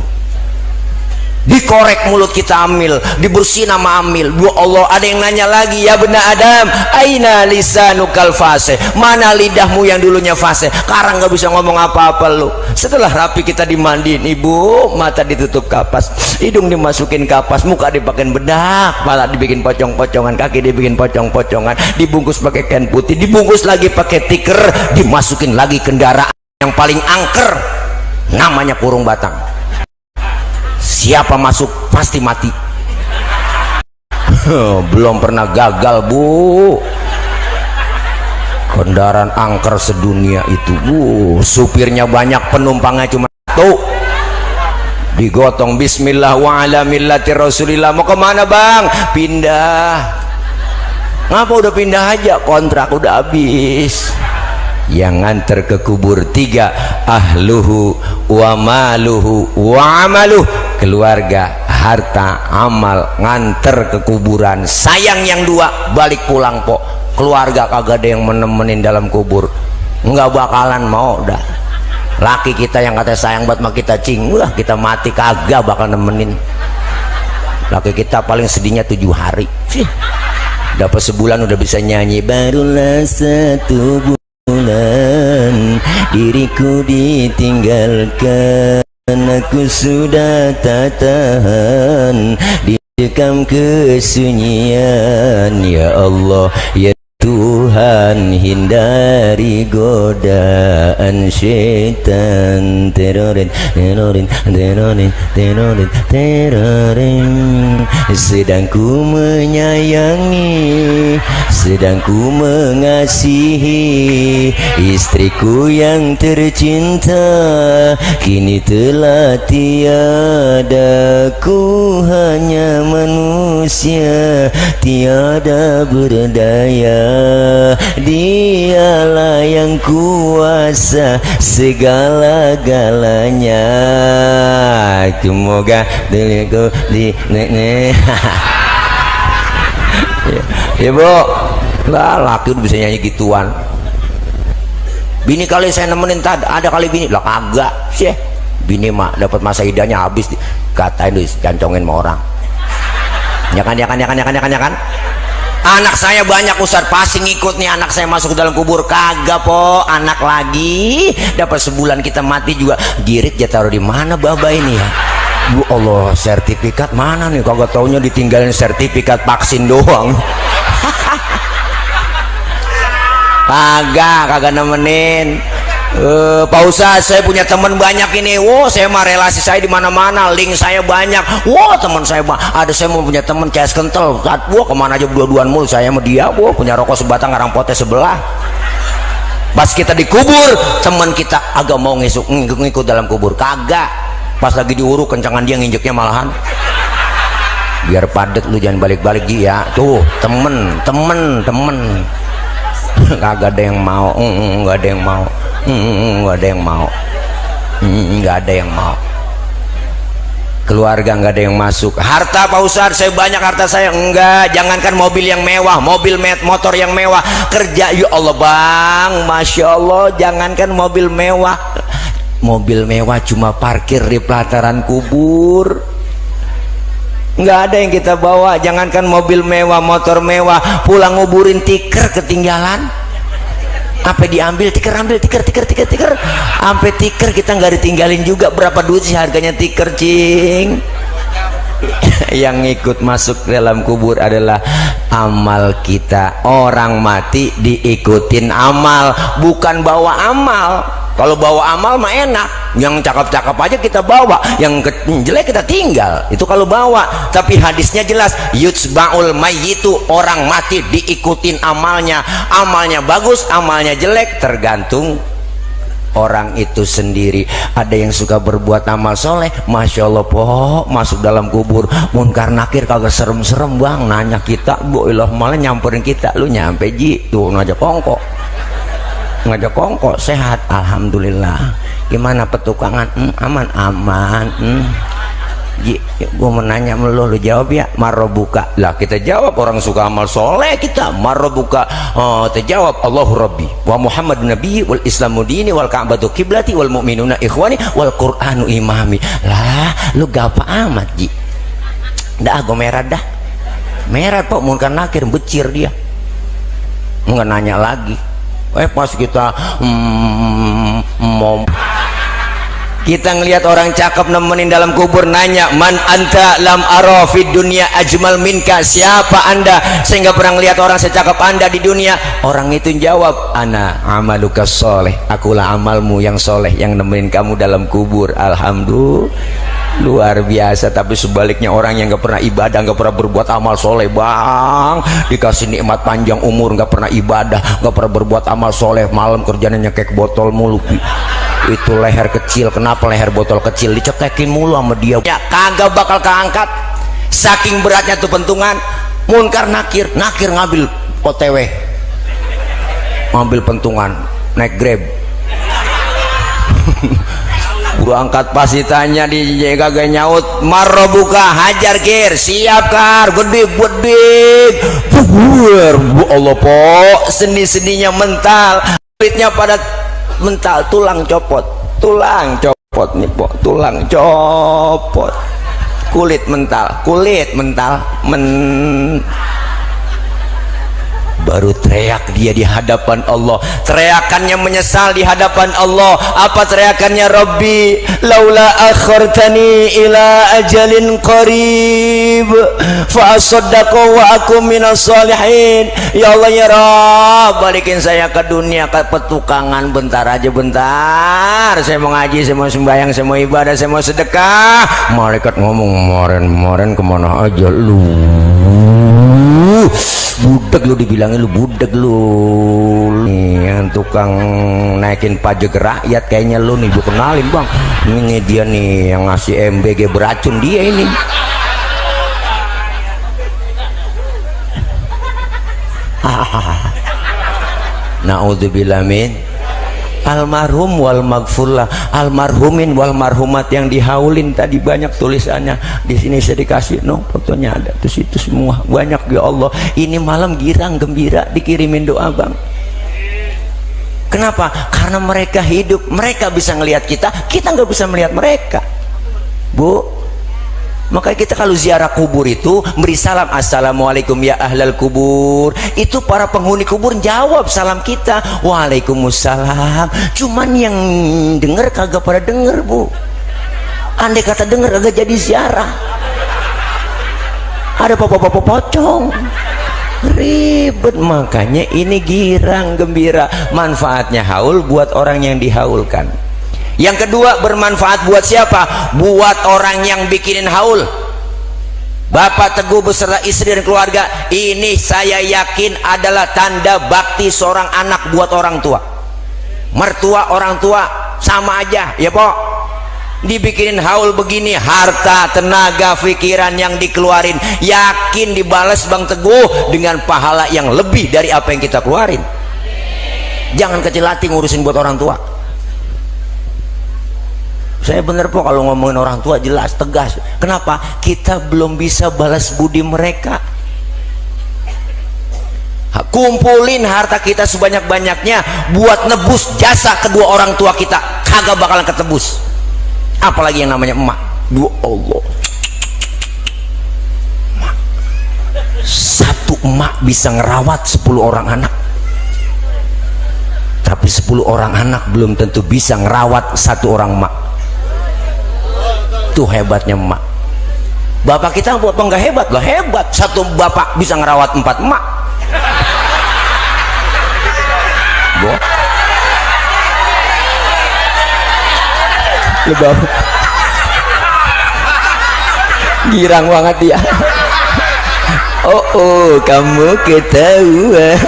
Dikorek mulut kita Amil, dibersihin sama Amil. Bu Allah, ada yang nanya lagi, ya benar Adam, aina lisanukal fase, mana lidahmu yang dulunya fase, sekarang nggak bisa ngomong apa-apa lu. Setelah rapi kita dimandiin, ibu, mata ditutup kapas, hidung dimasukin kapas, muka dipakein bedak, kepala dibikin pocong-pocongan, kaki dibikin pocong-pocongan, dibungkus pakai kain putih, dibungkus lagi pakai tikar, dimasukin lagi kendaraan yang paling angker, namanya kurung batang. Siapa masuk pasti mati. Belum pernah gagal Bu. kendaraan angker sedunia itu. Supirnya banyak, penumpangnya cuma satu. Digotong bismillah wa ala millati rasulillah. Mau kemana bang? Pindah. Ngapa udah pindah aja? Kontrak udah habis. Yang nganter ke kubur 3, ahluhu wa maluhu wa amaluh, keluarga, harta, amal, nganter ke kuburan. Sayang yang 2 balik pulang po, keluarga kagak ada yang menemenin dalam kubur, nggak bakalan mau dah. Laki kita yang katanya sayang banget sama kita, cing, udah kita mati kagak bakal nemenin. Laki kita paling sedihnya 7 hari, dapat sebulan udah bisa nyanyi, barulah 1 bulan diriku ditinggalkan, aku sudah tak tahan dikam kesunyian. Ya Allah, ya Tuhan, hindari godaan syaitan. Terorin, terorin, terorin, terorin, terorin. Sedang ku menyayangi, sedang ku mengasihi istriku yang tercinta, kini telah tiada. Ku hanya manusia tiada berdaya, dialah yang kuasa segala-galanya. Semoga diriku di ya bu lah, laki udah bisa nyanyi gituan. Bini kali saya nemenin ada kali bini lah kagak sih. Bini mah dapat masa idahnya habis, katain lu cancongin sama orang. Ya kan, ya kan, ya kan, ya kan, ya kan, ya kan. Anak saya banyak Ustaz, pasti ngikut nih anak saya masuk ke dalam kubur. Kagak po, anak lagi dapat sebulan kita mati juga. Girit ya taruh di mana baba ini ya? Bu Allah, sertifikat mana nih? Kagak taunya ditinggalin sertifikat vaksin doang. Kagak nemenin. Pak Ustaz, saya punya teman banyak ini. Wow, saya mah relasi saya di mana-mana, link saya banyak. Wow, teman saya ada, saya mau punya teman CS kental. Wah, kemana aja dua-duaan mulu saya sama dia. Wow, punya rokok sebatang, ngarang potes sebelah. Pas kita dikubur, teman kita agak mau ngikut dalam kubur. Kagak. Pas lagi diuruk, kencangan dia nginjeknya malahan. Biar padet lu, jangan balik-balik dia. Tuh, temen. Kagak ada yang mau, nggak ada yang mau, nggak ada yang mau, nggak ada yang mau. Keluarga nggak ada yang masuk. Harta Pak Ustaz, saya banyak harta saya. Enggak, jangankan mobil yang mewah, motor yang mewah, kerja. Ya Allah bang, Masya Allah, jangankan mobil mewah, cuma parkir di pelataran kubur. Nggak ada yang kita bawa. Jangankan mobil mewah, motor mewah, pulang nguburin tiker ketinggalan. Apa diambil tiker, ambil tiker, sampai tiker kita nggak ditinggalin juga. Berapa duit sih harganya tiker, cing? Yang ikut masuk dalam kubur adalah amal kita. Orang mati diikutin amal, bukan bawa amal. Kalau bawa amal mah enak, yang cakep-cakep aja kita bawa, yang jelek kita tinggal. Itu kalau bawa. Tapi hadisnya jelas, yutsba'ul mayyitu, orang mati diikutin amalnya. Amalnya bagus, amalnya jelek, tergantung orang itu sendiri. Ada yang suka berbuat amal soleh, Masya Allah po, masuk dalam kubur munkar nakir kagak serem-serem bang, nanya kita, bu ilah malah nyamperin kita. Lu nyampe ji tuh ngajak kongko sehat, alhamdulillah. Gimana petukangan? Aman. Ji, gua mau nanya sama lu jawab ya. Marobuka lah, kita jawab. Orang suka amal soleh kita. Marobuka, terjawab Allahu Rabbi wa Muhammad Nabi wal Islamu dini wal Ka'batu kiblati wal mu'minuna ikhwani wal Qur'anu imami. Lah lu gapa amat ji, dah gua merah dah, merah po, munkar nakir becir dia, nggak nanya lagi. Pas kita kita ngelihat orang cakep nemenin dalam kubur, nanya, man anta lam ara fid dunya ajmal minka, siapa anda sehingga pernah ngelihat orang secakep anda di dunia? Orang itu jawab, ana amaluka soleh, akulah amalmu yang soleh yang nemenin kamu dalam kubur. Alhamdulillah. luar biasa. Tapi sebaliknya orang yang nggak pernah ibadah, nggak pernah berbuat amal soleh, bang, dikasih nikmat panjang umur, nggak pernah ibadah, nggak pernah berbuat amal soleh, malam kerjanya nyekek botol mulu. Itu leher kecil, kenapa leher botol kecil dicetekin mulu sama dia, ya kagak bakal keangkat. Saking beratnya tuh pentungan. Munkar nakir, nakir ngambil OTW, ngambil pentungan, naik Grab. Guru angkat pas ditanya, di kagak nyaut, marrobuka, hajar kir, siap kar, gede buar, bu Allah po, sendi-sendinya mental, kulitnya pada mental, tulang copot nih po, tulang copot, kulit mental baru teriak dia di hadapan Allah. Teriakannya menyesal di hadapan Allah. Apa teriakannya? Rabbi laula akhartani ila ajalin qarib fa asaddaqu wa akum minas salihin. Ya Allah ya Rabb, balikin saya ke dunia, ke petukangan bentar aja, bentar. Saya mau ngaji, saya mau sembahyang, saya mau ibadah, saya mau sedekah. Malaikat ngomong, kemarin kemana aja lu? Budak lu, dibilangin lu budak lu. Nih yang tukang naikin pajak rakyat kayaknya lu nih, gua kenalin bang. Ini dia nih yang ngasih MBG beracun, dia ini. Naudzubillah min almarhum wal magfurlah, almarhumin wal marhumat yang dihaulin tadi banyak tulisannya. Di sini saya dikasih fotonya ada tuh, situ semua banyak. Ya Allah, ini malam girang gembira dikirimin doa bang. Kenapa? Karena mereka hidup, mereka bisa ngelihat kita nggak bisa melihat mereka, bu. Makanya kita kalau ziarah kubur itu beri salam, assalamualaikum ya ahlal kubur. Itu para penghuni kubur jawab salam kita, waalaikumsalam. Cuman yang denger kagak pada denger bu. Andai kata denger agak jadi ziarah. Ada bapak-bapak pocong, ribet. Makanya ini girang gembira. Manfaatnya haul buat orang yang dihaulkan. Yang kedua, bermanfaat buat siapa? Buat orang yang bikinin haul. Bapak Teguh beserta istri dan keluarga, ini saya yakin adalah tanda bakti seorang anak buat orang tua. Mertua orang tua sama aja ya po. Dibikinin haul begini, harta, tenaga, pikiran yang dikeluarin, yakin dibalas Bang Teguh dengan pahala yang lebih dari apa yang kita keluarin. Jangan kecil hati ngurusin buat orang tua. Saya bener po kalau ngomongin orang tua, jelas tegas. Kenapa? Kita belum bisa balas budi mereka. Kumpulin harta kita sebanyak-banyaknya buat nebus jasa kedua orang tua kita, kagak bakalan ketebus. Apalagi yang namanya emak. Ya Allah, emak. Satu emak bisa ngerawat 10 orang anak, tapi 10 orang anak belum tentu bisa ngerawat satu orang emak. Tuh hebatnya emak. Bapak kita apa enggak hebat? Lah hebat, satu bapak bisa ngerawat 4 emak. Bo, lebah girang banget dia. Oh kamu ketahuan.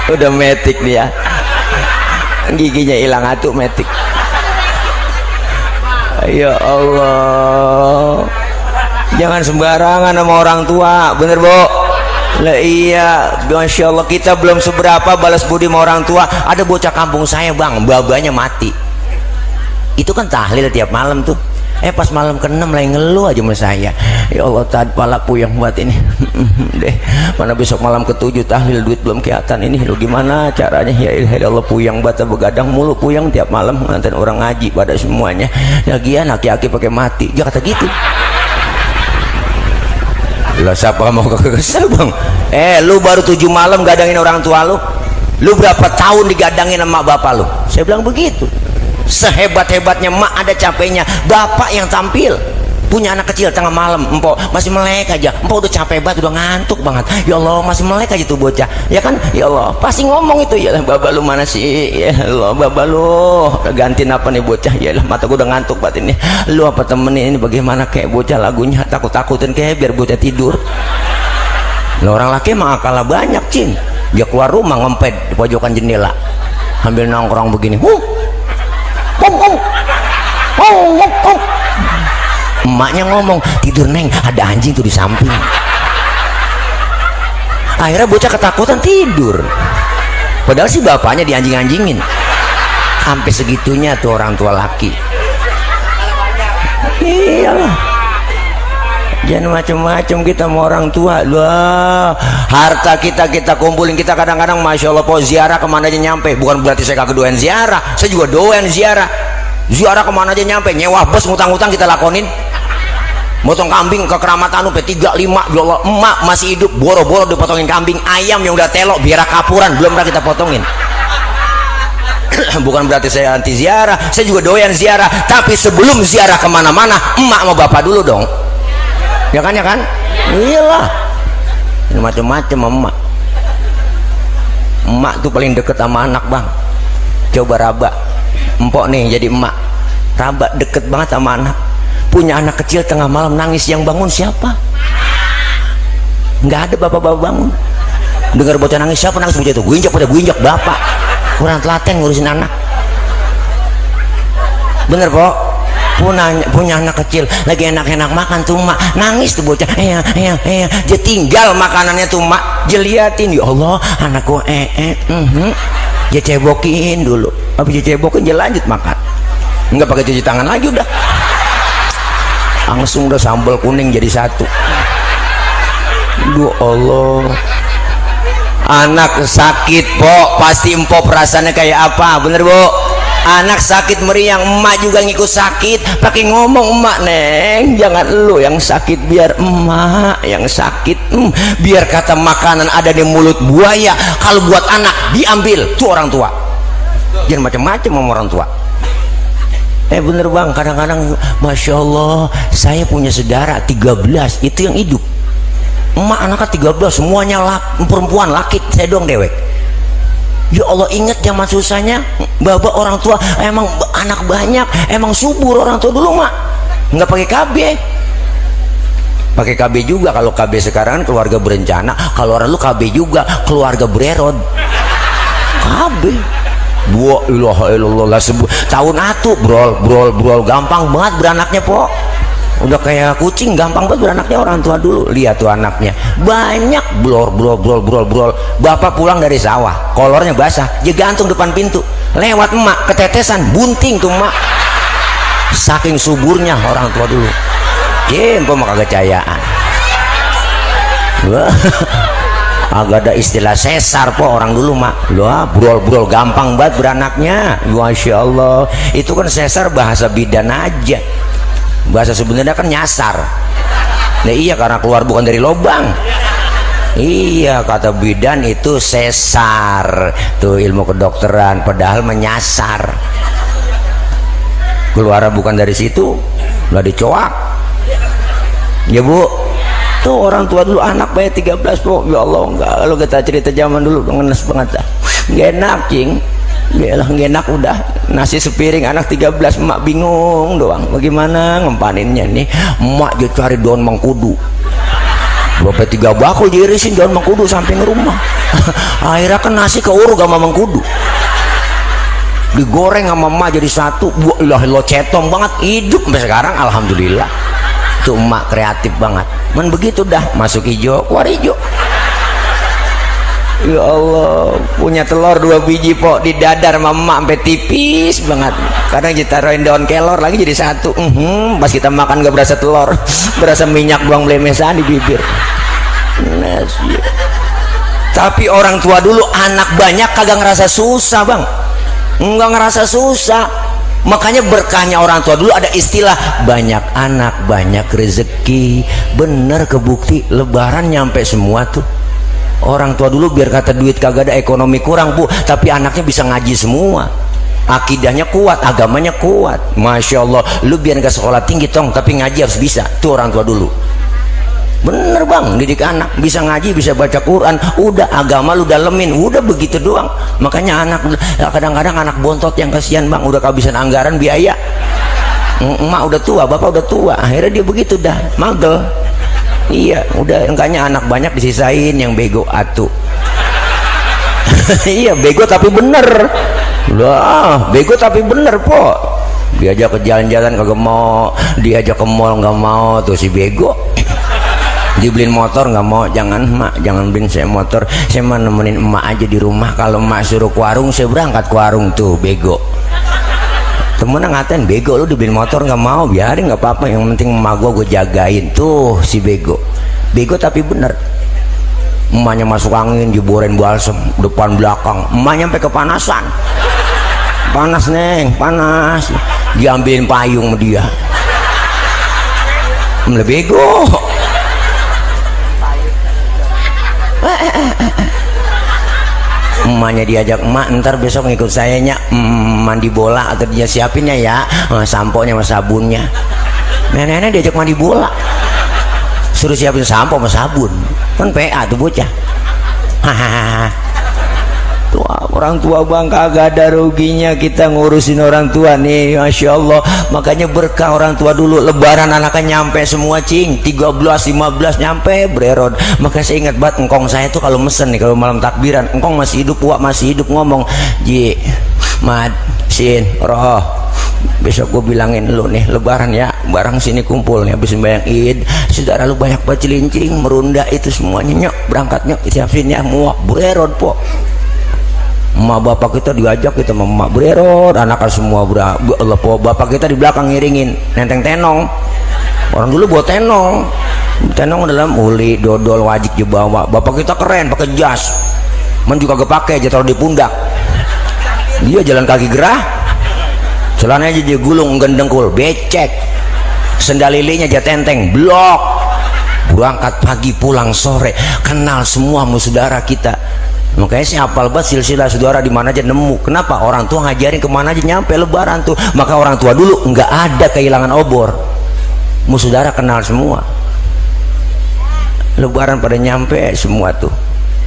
Udah metik dia, giginya hilang atuh, metik. Ya Allah, jangan sembarangan sama orang tua, bener bu. Lah iya, Masya Allah, kita belum seberapa balas budi sama orang tua. Ada bocah kampung saya bang, babanya mati. Itu kan tahlil tiap malam tuh. Pas malam ke-6 lagi ngeluh aja sama saya. Ya Allah, tadi pala puyeng buat ini. Deh, mana besok malam ke-7 tahlil, duit belum kelihatan. Ini lu gimana caranya? Ya Allah, puyeng bata begadang mulu, puyeng tiap malam nganterin orang ngaji pada semuanya. Lagian aki-aki pakai mati. Dia kata gitu. Lah siapa mau kesel bang? Lu baru 7 malam gadangin orang tua lu. Lu berapa tahun digadangin sama bapak lu? Saya bilang begitu. Sehebat-hebatnya mak ada capeknya, bapak yang tampil. punya anak kecil tengah malam, empok masih melek aja, empok udah capek banget, udah ngantuk banget, ya Allah masih melek aja tuh bocah, ya kan, ya Allah pasti ngomong itu, ya lah baba lu mana sih, ya Allah baba lu gantiin apa nih bocah, ya lah mata gua udah ngantuk banget ini, lu apa temenin ini bagaimana kayak bocah lagunya takut-takutin kayak biar bocah tidur. Lah orang laki emang akalnya banyak cing, dia keluar rumah ngempet di pojokan jendela sambil nongkrong begini, emaknya ngomong, tidur neng, ada anjing tuh di samping. Akhirnya bocah ketakutan tidur, padahal sih bapaknya dianjing-anjingin. Sampai segitunya tuh orang tua laki. Iyalah, jangan macam-macam kita sama orang tua. Lah, harta kita kumpulin, kita kadang-kadang masya Allah po ziarah kemana aja nyampe. Bukan berarti saya kagak doyan ziarah, saya juga doyan ziarah. Ziarah kemana aja nyampe, nyewa bus, ngutang-ngutang kita lakonin. Motong kambing ke keramatan P35, ya Allah, emak masih hidup, boro-boro dipotongin kambing. Ayam yang udah telok biar kapuran belum pernah kita potongin. Bukan berarti saya anti ziarah, saya juga doyan ziarah, tapi sebelum ziarah kemana-mana emak sama bapak dulu dong, ya kan, ya kan, iyalah, macam-macam emak tuh paling deket sama anak bang. Coba raba empok nih jadi emak, raba deket banget sama anak. Punya anak kecil tengah malam nangis, yang bangun siapa? Nggak ada bapak-bapak bangun. Dengar bocah nangis, siapa nangis bocah itu? Gue injak bapak. Kurang telaten ngurusin anak. Bener po? Punya anak kecil lagi enak-enak makan tuh mak, nangis tuh bocah, dia tinggal makanannya tuh mak, dia liatin, ya Allah anak gua dia cebokin dulu, habis dia cebokin dia lanjut makan, nggak pakai cuci tangan lagi, udah langsung udah sambal kuning jadi satu. Ya Allah, anak sakit po pasti empok perasaannya kayak apa, bener bu? Anak sakit meriang, emak juga ngikut sakit, pakai ngomong emak, neng jangan lu yang sakit, biar emak yang sakit. Biar kata makanan ada di mulut buaya, kalau buat anak diambil tuh orang tua. Jangan macam-macam sama orang tua. Bener bang, kadang-kadang masya Allah saya punya saudara 13 itu yang hidup, emak anaknya 13 semuanya perempuan, laki saya doang dewek. Ya Allah, ingat zaman susahnya bapak orang tua, emang anak banyak, emang subur orang tua dulu mak, nggak pakai KB. Pakai KB juga, kalau KB sekarang keluarga berencana, kalau orang lu KB juga keluarga bererod. KB dua ilaha illallah tahun atu brol gampang banget beranaknya po, udah kayak kucing, gampang banget beranaknya orang tua dulu. Lihat tuh anaknya banyak brol, bapak pulang dari sawah kolornya basah, dia gantung depan pintu, lewat emak ketetesan bunting tuh emak, saking suburnya orang tua dulu. Jempo mah kagak cayaan. Agak ada istilah sesar po orang dulu mak, loh brol gampang banget beranaknya, masya Allah. Itu kan sesar bahasa bidan aja, bahasa sebenarnya kan nyasar. Nah iya, karena keluar bukan dari lubang. Iya, kata bidan itu sesar tuh ilmu kedokteran, padahal menyasar, keluar bukan dari situ lah dicoak. Ya bu, tuh orang tua dulu anak banyak 13 po, ya Allah. Enggak, kalau kita cerita zaman dulu ngenes banget dah, nggak enak cing. Yalah, nggak enak udah, nasi sepiring anak 13, emak bingung doang bagaimana ngempaninnya nih. Emak dia cari daun mengkudu, berapa 3 bakul diirisin daun mengkudu samping rumah. Akhirnya kan nasi keuruk sama mengkudu, digoreng sama emak jadi satu. Wah lo cetong banget, hidup sampai sekarang alhamdulillah. Tuh emak kreatif banget, men begitu dah, masuk hijau keluar hijau. Ya Allah, punya telur 2 biji po di dadar mama sampai tipis banget, kadang ditaruhin daun kelor lagi jadi satu. Pas kita makan gak berasa telur, berasa minyak buang blemesan di bibir. Nasi. Tapi orang tua dulu anak banyak kagak ngerasa susah bang, nggak ngerasa susah. Makanya berkahnya orang tua dulu ada istilah banyak anak banyak rezeki. Bener, kebukti lebaran nyampe semua tuh. Orang tua dulu biar kata duit kagak ada, ekonomi kurang bu, tapi anaknya bisa ngaji semua. akidahnya kuat, agamanya kuat. Masya Allah, lu biar gak sekolah tinggi tong, tapi ngaji harus bisa. Tuh orang tua dulu. Bener bang, didik anak bisa ngaji, bisa baca Quran, udah agama lu dalemin, udah begitu doang. Makanya anak, kadang-kadang anak bontot yang kasihan bang, udah kehabisan anggaran biaya. Emak udah tua, bapak udah tua, akhirnya dia begitu dah, magel. Iya, udah enggaknya anak banyak disisain yang bego atuh. Iya, bego tapi bener. Lah, bego tapi bener po. Diajak ke jalan-jalan kagak mau, diajak ke mall nggak mau, tuh si bego. Dibeliin motor nggak mau, jangan emak, jangan beliin saya motor, saya mah nemenin emak aja di rumah. Kalau emak suruh ke warung, saya berangkat ke warung. Tuh bego. Temennya ngatain, bego lu dibeliin motor nggak mau, biarin nggak apa-apa, yang penting emak gue jagain. Tuh si bego, bego tapi bener. Emaknya masuk angin, jeborin balsem depan belakang, emaknya sampai kepanasan. Panas neng, panas, diambilin payung sama dia. Bego. Emaknya diajak, emak ntar besok ngikut saya nya mandi bola, atau dia siapinnya ya sampo nya sama sabunnya. Nenek-nenek diajak mandi bola, suruh siapin sampo sama sabun, kan PA tuh bocah. Hahaha. Tua, orang tua bang kagak ada ruginya kita ngurusin orang tua nih, Masya Allah. Makanya berkah orang tua dulu. Lebaran anaknya nyampe semua cing, 13, 15 nyampe brerod. Maka saya ingat banget engkong saya tuh kalau mesen nih, kalau malam takbiran, engkong masih hidup, Wak masih hidup, ngomong, Ji, Mad, Sin, Roh, besok gue bilangin lu nih lebaran ya, barang sini kumpul nih habis sembahyang Id, saudara lu banyak bacilincing, merunda itu semuanya, nyok berangkat nyok, siapin ya, muak brerod po. Emak bapak kita diajak, kita emak bererot, anak semua bapak kita di belakang ngiringin nenteng tenong. Orang dulu bawa tenong, tenong dalam uli dodol wajib dibawa. Bapak kita keren pakai jas, men juga gak pakai, aja taruh di pundak. Dia jalan kaki gerah, celananya aja dia gulung gendengkul, becek, sendal lilinya aja tenteng, blok. Berangkat pagi pulang sore, kenal semua sama saudara kita. Makanya saya hafal banget silsilah saudara di mana aja nemu. Kenapa? Orang tua ngajarin kemana aja nyampe lebaran tuh. Maka orang tua dulu nggak ada kehilangan obor. Saudara kenal semua. Lebaran pada nyampe semua tuh.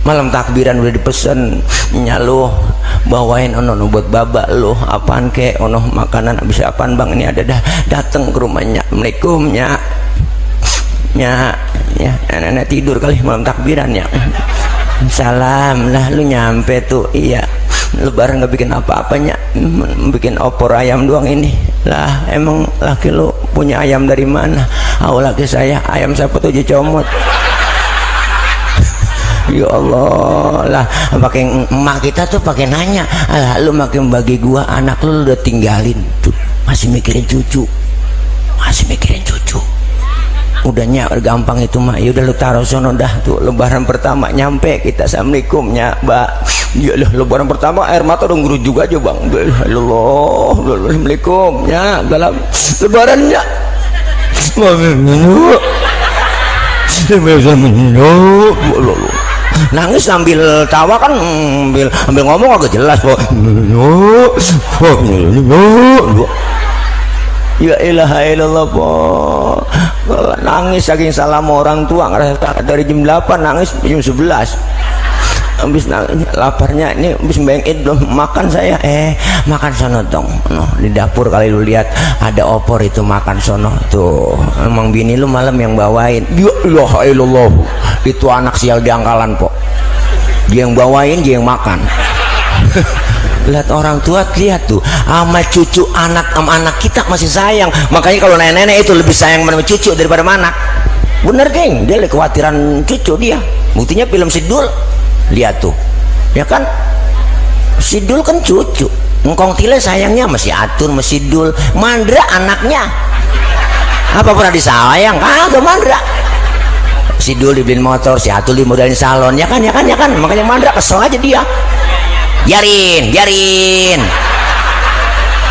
Malam takbiran udah dipesen, nyalo bawain ono buat babak lo apaan kek, ono makanan habis apaan bang, ini ada dah, dateng ke rumahnya. Assalamualaikum nya nenek tidur kali malam takbiran ya. Salam lah, lu nyampe tuh. Iya, lebaran gak bikin apa-apanya, bikin opor ayam doang ini lah. Emang laki lu punya ayam dari mana? Laki saya, ayam siapa tuh comot. Ya Allah lah, pakai emak kita tuh pakai nanya, lu makin bagi gua, anak lu udah tinggalin tuh, masih mikirin cucu, masih mikirin cucu. Udahnya gampang itu mah, ya udah lu taruh sono dah tuh. Lebaran pertama nyampe kita, assalamualaikum nya mbak. Ya lah, lebaran pertama air mata udah ngurus juga aja bang. Allah, assalamualaikum nya dalam lebarannya. Nangis sambil tawa kan, sambil ngomong agak jelas kok. Ya ilaha illallah po. Nangis saking salam orang tua, ngerasa dari jam 8 nangis jam 11. Habis nangis, laparnya ini habis bayang Id belum makan saya. Makan sono dong. Di dapur kali lu lihat ada opor itu, makan sono tuh. Emang bini lu malam yang bawain. Ya ilaha illallah. Itu anak sial di angkalan po. Dia yang bawain, dia yang makan. Lihat orang tua, lihat tuh sama cucu anak, sama anak kita masih sayang. Makanya kalau nenek-nenek itu lebih sayang sama cucu daripada anak. Bener geng, dia lagi kekhawatiran cucu dia. Buktinya film Sidul, lihat tuh ya kan, Sidul kan cucu. Engkong Tile sayangnya masih Atun, masih Sidul. Mandra anaknya apa pernah disayang? Kagak Mandra. Sidul dibeliin motor, si Atul dimodalin salon, ya kan. Makanya Mandra kesel aja dia. Biarin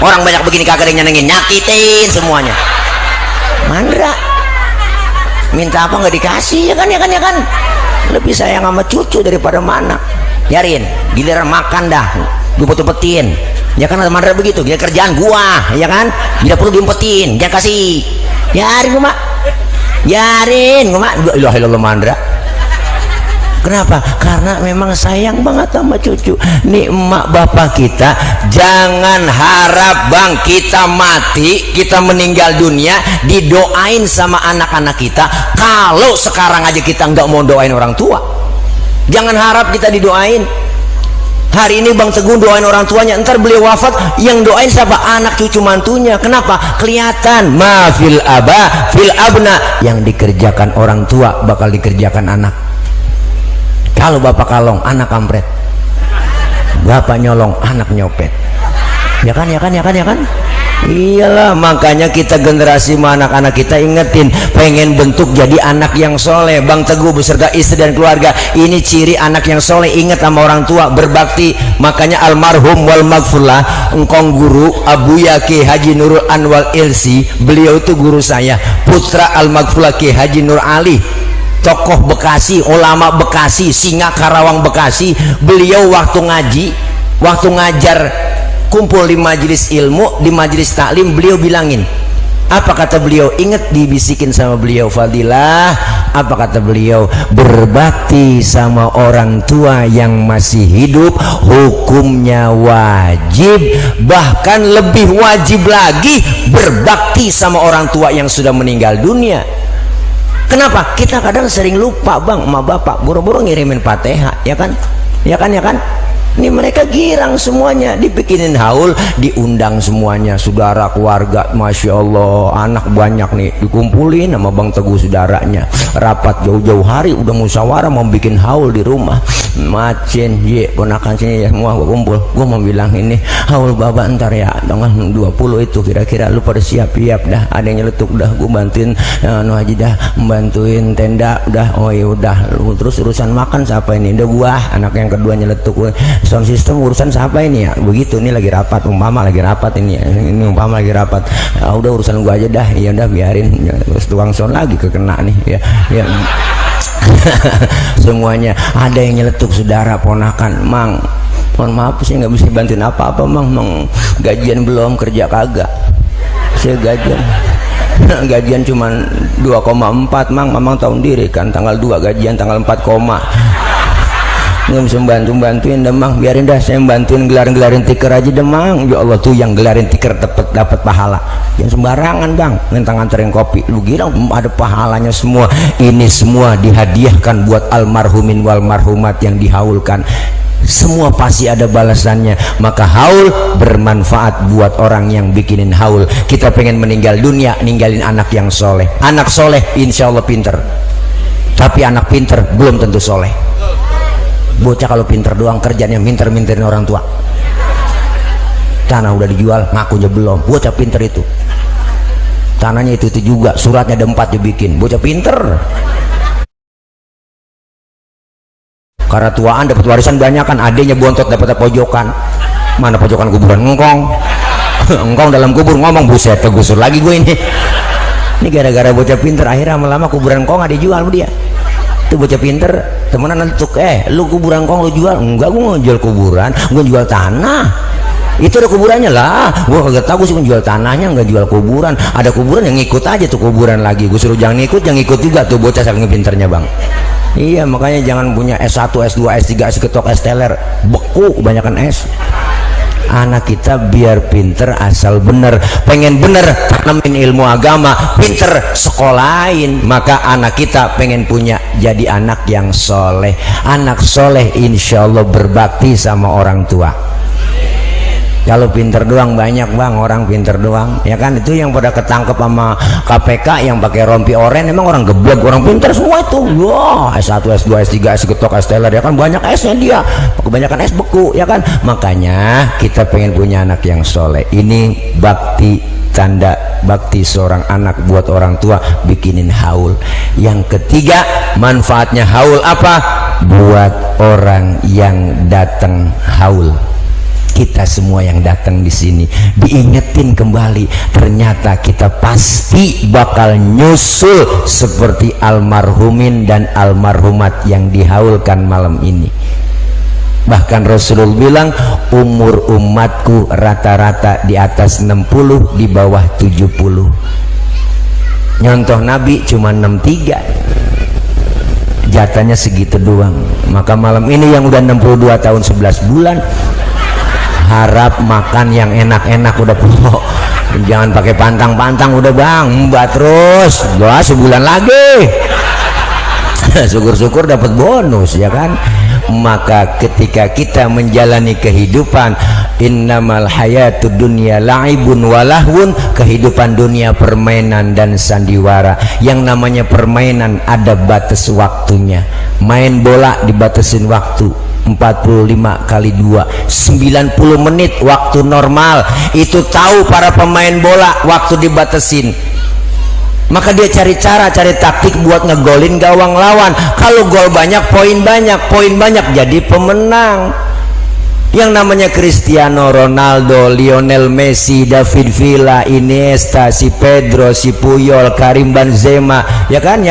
orang banyak begini kagak ada yang nyenengin, nyakitin semuanya. Mandra minta apa nggak dikasih, ya kan. Lebih sayang sama cucu daripada mana. Biarin, giliran makan dah dupet-dupetin. Ya kan Mandra begitu, dia kerjaan gua, ya kan? Tidak perlu diumpetin, jangan kasih. Biarin gua, Mak. Biarin gua, Mak. La ilaha illallah Mandra. Kenapa? Karena memang sayang banget sama cucu. Nih emak bapak kita, jangan harap bang kita mati, kita meninggal dunia didoain sama anak-anak kita. Kalau sekarang aja kita nggak mau doain orang tua, jangan harap kita didoain. Hari ini Bang Teguh doain orang tuanya, ntar beliau wafat yang doain siapa? Anak cucu mantunya. Kenapa? Kelihatan mafil aba fil abna, yang dikerjakan orang tua bakal dikerjakan anak. Kalau bapak kalong, anak kampret. Bapak nyolong, anak nyopet. Ya kan, ya kan, ya kan, ya kan? Iyalah, makanya kita generasi anak-anak kita ingetin, pengen bentuk jadi anak yang soleh. Bang Teguh beserta istri dan keluarga, ini ciri anak yang soleh. Ingat sama orang tua, berbakti. Makanya almarhum wal magfurlah, engkong guru Abuya Ki Haji Nurul Anwar Ilsi, beliau itu guru saya, putra al magfurlah Ki Haji Nur Ali, tokoh Bekasi, ulama Bekasi, Singa Karawang Bekasi. Beliau waktu ngaji, waktu ngajar, kumpul di majelis ilmu, di majelis taklim, beliau bilangin, apa kata beliau? Ingat dibisikin sama beliau, Fadilah, apa kata beliau? Berbakti sama orang tua yang masih hidup hukumnya wajib, bahkan lebih wajib lagi berbakti sama orang tua yang sudah meninggal dunia. Kenapa? Kita kadang sering lupa bang, sama bapak buru-buru ngirimin Fatihah, ya kan? Ya kan, ya kan? Ini mereka girang semuanya, dibikinin haul, diundang semuanya, saudara, keluarga, masya Allah, anak banyak nih, dikumpulin sama Bang Teguh saudaranya, rapat jauh-jauh hari, udah musyawarah mau bikin haul di rumah. Macin, ye, ponakan sini ya semua gua kumpul, gua mau bilang ini haul bapak ntar ya, tanggal 20 itu kira-kira lu pada siap-siap dah, ada yang nyeletuk dah, gua bantuin no haji dah, bantuin tenda dah, oh ya udah, terus urusan makan siapa ini? Udah gua, anak yang kedua nyeletuk, sound system urusan siapa ini ya? Begitu, ini lagi rapat, umpama lagi rapat ini umpama lagi rapat, udah urusan gua aja dah, ya udah biarin, terus tukang sound lagi kekena nih, ya. Semuanya ada yang nyeletuk, saudara, ponakan, Mang, mohon maaf sih nggak bisa bantuin apa-apa, Mang, gajian belum, kerja kagak, saya gajian cuman 2,4, Mang tahu diri kan, tanggal 2 gajian, tanggal 4, nggak bisa bantuin dah, Mang, biarin dah saya bantuin gelarin tiker aja dah, Mang. Ya Allah, tuh yang gelarin tiker dapat pahala, yang sembarangan bang nganterin kopi, lu kira ada pahalanya semua? Ini semua dihadiahkan buat almarhumin wal marhumat yang dihaulkan, semua pasti ada balasannya. Maka haul bermanfaat buat orang yang bikinin haul. Kita pengen meninggal dunia ninggalin anak yang soleh. Anak soleh insya Allah pinter, tapi anak pinter belum tentu soleh. Bocah kalau pinter doang kerjanya minter-minterin orang tua, tanah udah dijual ngakunya belum. Bocah pinter itu tanahnya itu juga, suratnya ada 4 dibikin. Bocah pinter, karena tuaan dapat warisan banyak kan, adanya bontot dapat pojokan. Mana pojokan kuburan? Engkong dalam kubur ngomong, buset kegusur lagi gue ini gara-gara bocah pinter. Akhirnya lama-lama kuburan engkong ada dijual sama dia. Itu bocah pinter temenan nantuk, lu kuburan kong lu jual? Enggak, gue nggak jual kuburan, gue jual tanah. Itu ada kuburannya lah, gue kagak tahu, gue sih menjual tanahnya, nggak jual kuburan. Ada kuburan yang ngikut aja tuh kuburan lagi, gue suruh jangan ngikut, yang ngikut juga tuh bocah saking pinternya bang. Iya, makanya jangan punya S1, S2, S3, S ketok, S teler, beku kebanyakan S. Anak kita biar pinter asal bener, pengen bener tanamin ilmu agama, pinter sekolahin. Maka anak kita pengen punya jadi anak yang soleh. Anak soleh insya Allah berbakti sama orang tua. Kalau pinter doang banyak bang, orang pinter doang, ya kan? Itu yang pada ketangkep sama KPK yang pakai rompi oren, emang orang geblek, orang pinter semua itu. Wah, S1, S2, S3, S ketok, S teler, ya kan? Banyak S-nya dia, kebanyakan S beku, ya kan? Makanya kita pengen punya anak yang soleh. Ini bakti, tanda bakti seorang anak buat orang tua, bikinin haul. Yang ketiga, manfaatnya haul apa? Buat orang yang datang haul. Kita semua yang datang di sini diingetin kembali, ternyata kita pasti bakal nyusul seperti almarhumin dan almarhumat yang dihaulkan malam ini. Bahkan Rasulullah bilang umur umatku rata-rata di atas 60, di bawah 70. Nyontoh Nabi cuma 63, jatahnya segitu doang. Maka malam ini yang udah 62 tahun 11 bulan harap makan yang enak-enak udah pokok, jangan pakai pantang-pantang udah bang, mbak terus doa sebulan lagi. Syukur-syukur dapat bonus ya kan. Maka ketika kita menjalani kehidupan, innamal hayatud dunya la'ibun walahwun, kehidupan dunia permainan dan sandiwara. Yang namanya permainan ada batas waktunya. Main bola dibatasin waktu 45 kali 2 90 menit waktu normal. Itu tahu para pemain bola waktu dibatasin, maka dia cari cara, cari taktik buat ngegolin gawang lawan. Kalau gol banyak, poin banyak jadi pemenang. Yang namanya Cristiano Ronaldo, Lionel Messi, David Villa, Iniesta, si Pedro, si Puyol, Karim Benzema, ya kan,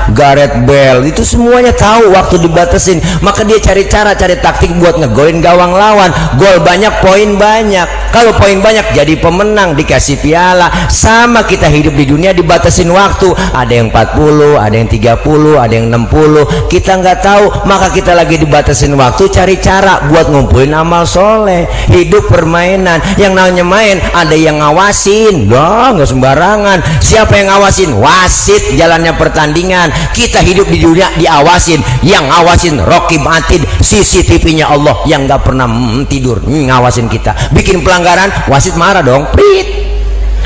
Gareth Bale, itu semuanya tahu waktu dibatasin. Maka dia cari cara, cari taktik buat ngegolin gawang lawan. Gol banyak, poin banyak. Kalau poin banyak jadi pemenang, dikasih piala. Sama kita hidup di dunia dibatasin waktu. Ada yang 40, ada yang 30, ada yang 60. Kita nggak tahu, maka kita lagi dibatasin waktu, cari cara buat ngumpulin amal soleh. Hidup permainan. Yang namanya main ada yang ngawasin, nggak sembarangan. Siapa yang ngawasin? Wasit jalannya pertandingan. Kita hidup di dunia diawasin, yang ngawasin Raqib Atid, CCTV-nya Allah yang nggak pernah tidur ngawasin kita. Bikin pelanggaran, wasit marah dong, prit,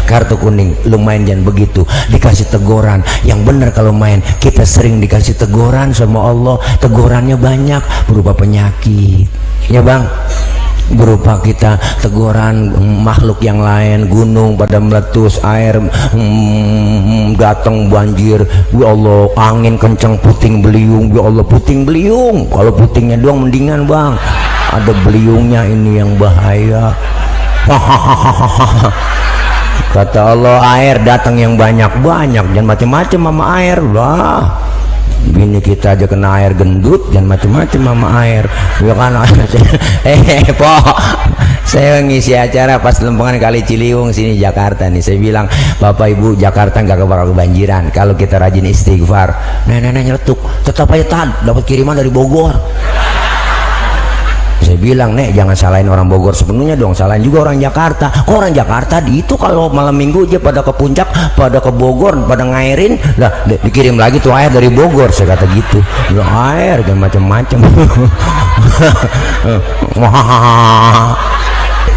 kartu kuning. Lumayan jangan begitu, dikasih teguran. Yang benar kalau main, kita sering dikasih teguran sama Allah. Tegurannya banyak, berupa penyakit ya bang, berupa kita teguran makhluk yang lain, gunung pada meletus, air datang banjir, ya Allah angin kencang puting beliung, ya Allah puting beliung. Kalau putingnya doang mendingan bang, ada beliungnya ini yang bahaya. Kata Allah air datang yang banyak-banyak, jangan macam-macam sama air lah. Bini kita aja kena air gendut, jangan macam-macam sama air ya kan. Po, saya ngisi acara pas Lempengan Kali Ciliwung sini Jakarta nih. Saya bilang Bapak Ibu, Jakarta nggak bakal kebanjiran kalau kita rajin istighfar. Nenek nyeletuk, tetap aja dapat kiriman dari Bogor. Saya bilang, Nek jangan salahin orang Bogor sepenuhnya dong, salahin juga orang Jakarta. Kok orang Jakarta itu kalau malam minggu aja pada ke puncak, pada ke Bogor, pada ngairin lah, dikirim lagi tuh air dari Bogor. Saya kata gitu, air jangan macam-macam.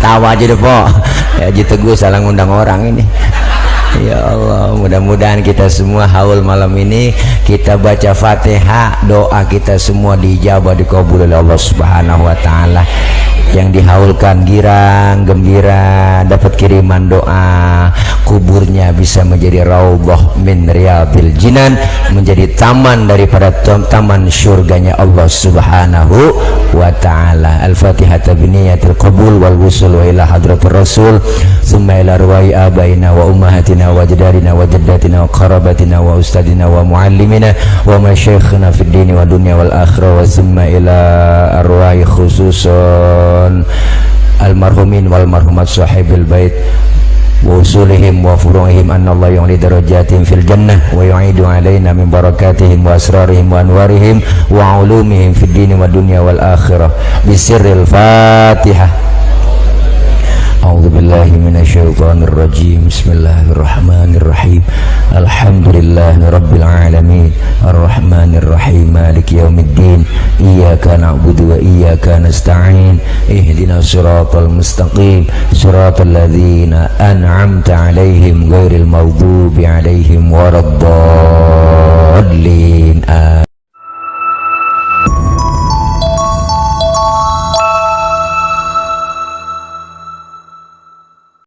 Tawa aja deh po ya, gitu gue salah ngundang orang ini. Ya Allah, mudah-mudahan kita semua haul malam ini kita baca Fatihah, doa kita semua diijabah, dikabul oleh Allah Subhanahu wa taala. Yang dihaulkan girang gembira dapat kiriman doa, kuburnya bisa menjadi raudhah min riyadil jinan, menjadi taman daripada taman surganya Allah Subhanahu wa taala. Al-Fatihah biniyatil qabul wal wusul ila hadratir rasul, thumma ila ruwai abaina wa ummahatina wa jadadina wa jaddatina wa qarabatina wa ustadina wa muallimina wa masyayikhina fid dini wa dunya wal akhirah, wa thumma ila arwai khususan almarhumin wal marhumat sahibil bait wa usulihim wa furu'ihim, anna Allah yu'li darajatihim fil jannah wa yu'idu alaina min barakatihim wa asrarihim wa anwarihim wa ulumihim fid dini wa dunya wal akhirah. Bisirril Fatihah. A'udzu billahi minasyaitonir rajim. Bismillahirrahmanirrahim. Alhamdulillahi rabbil alamin, arrahmanir rahim, maliki yaumiddin. Iyyaka na'budu wa iyyaka nasta'in. Ihdinas siratal mustaqim, siratal ladzina an'amta 'alaihim ghairil maghdubi 'alaihim waladdallin.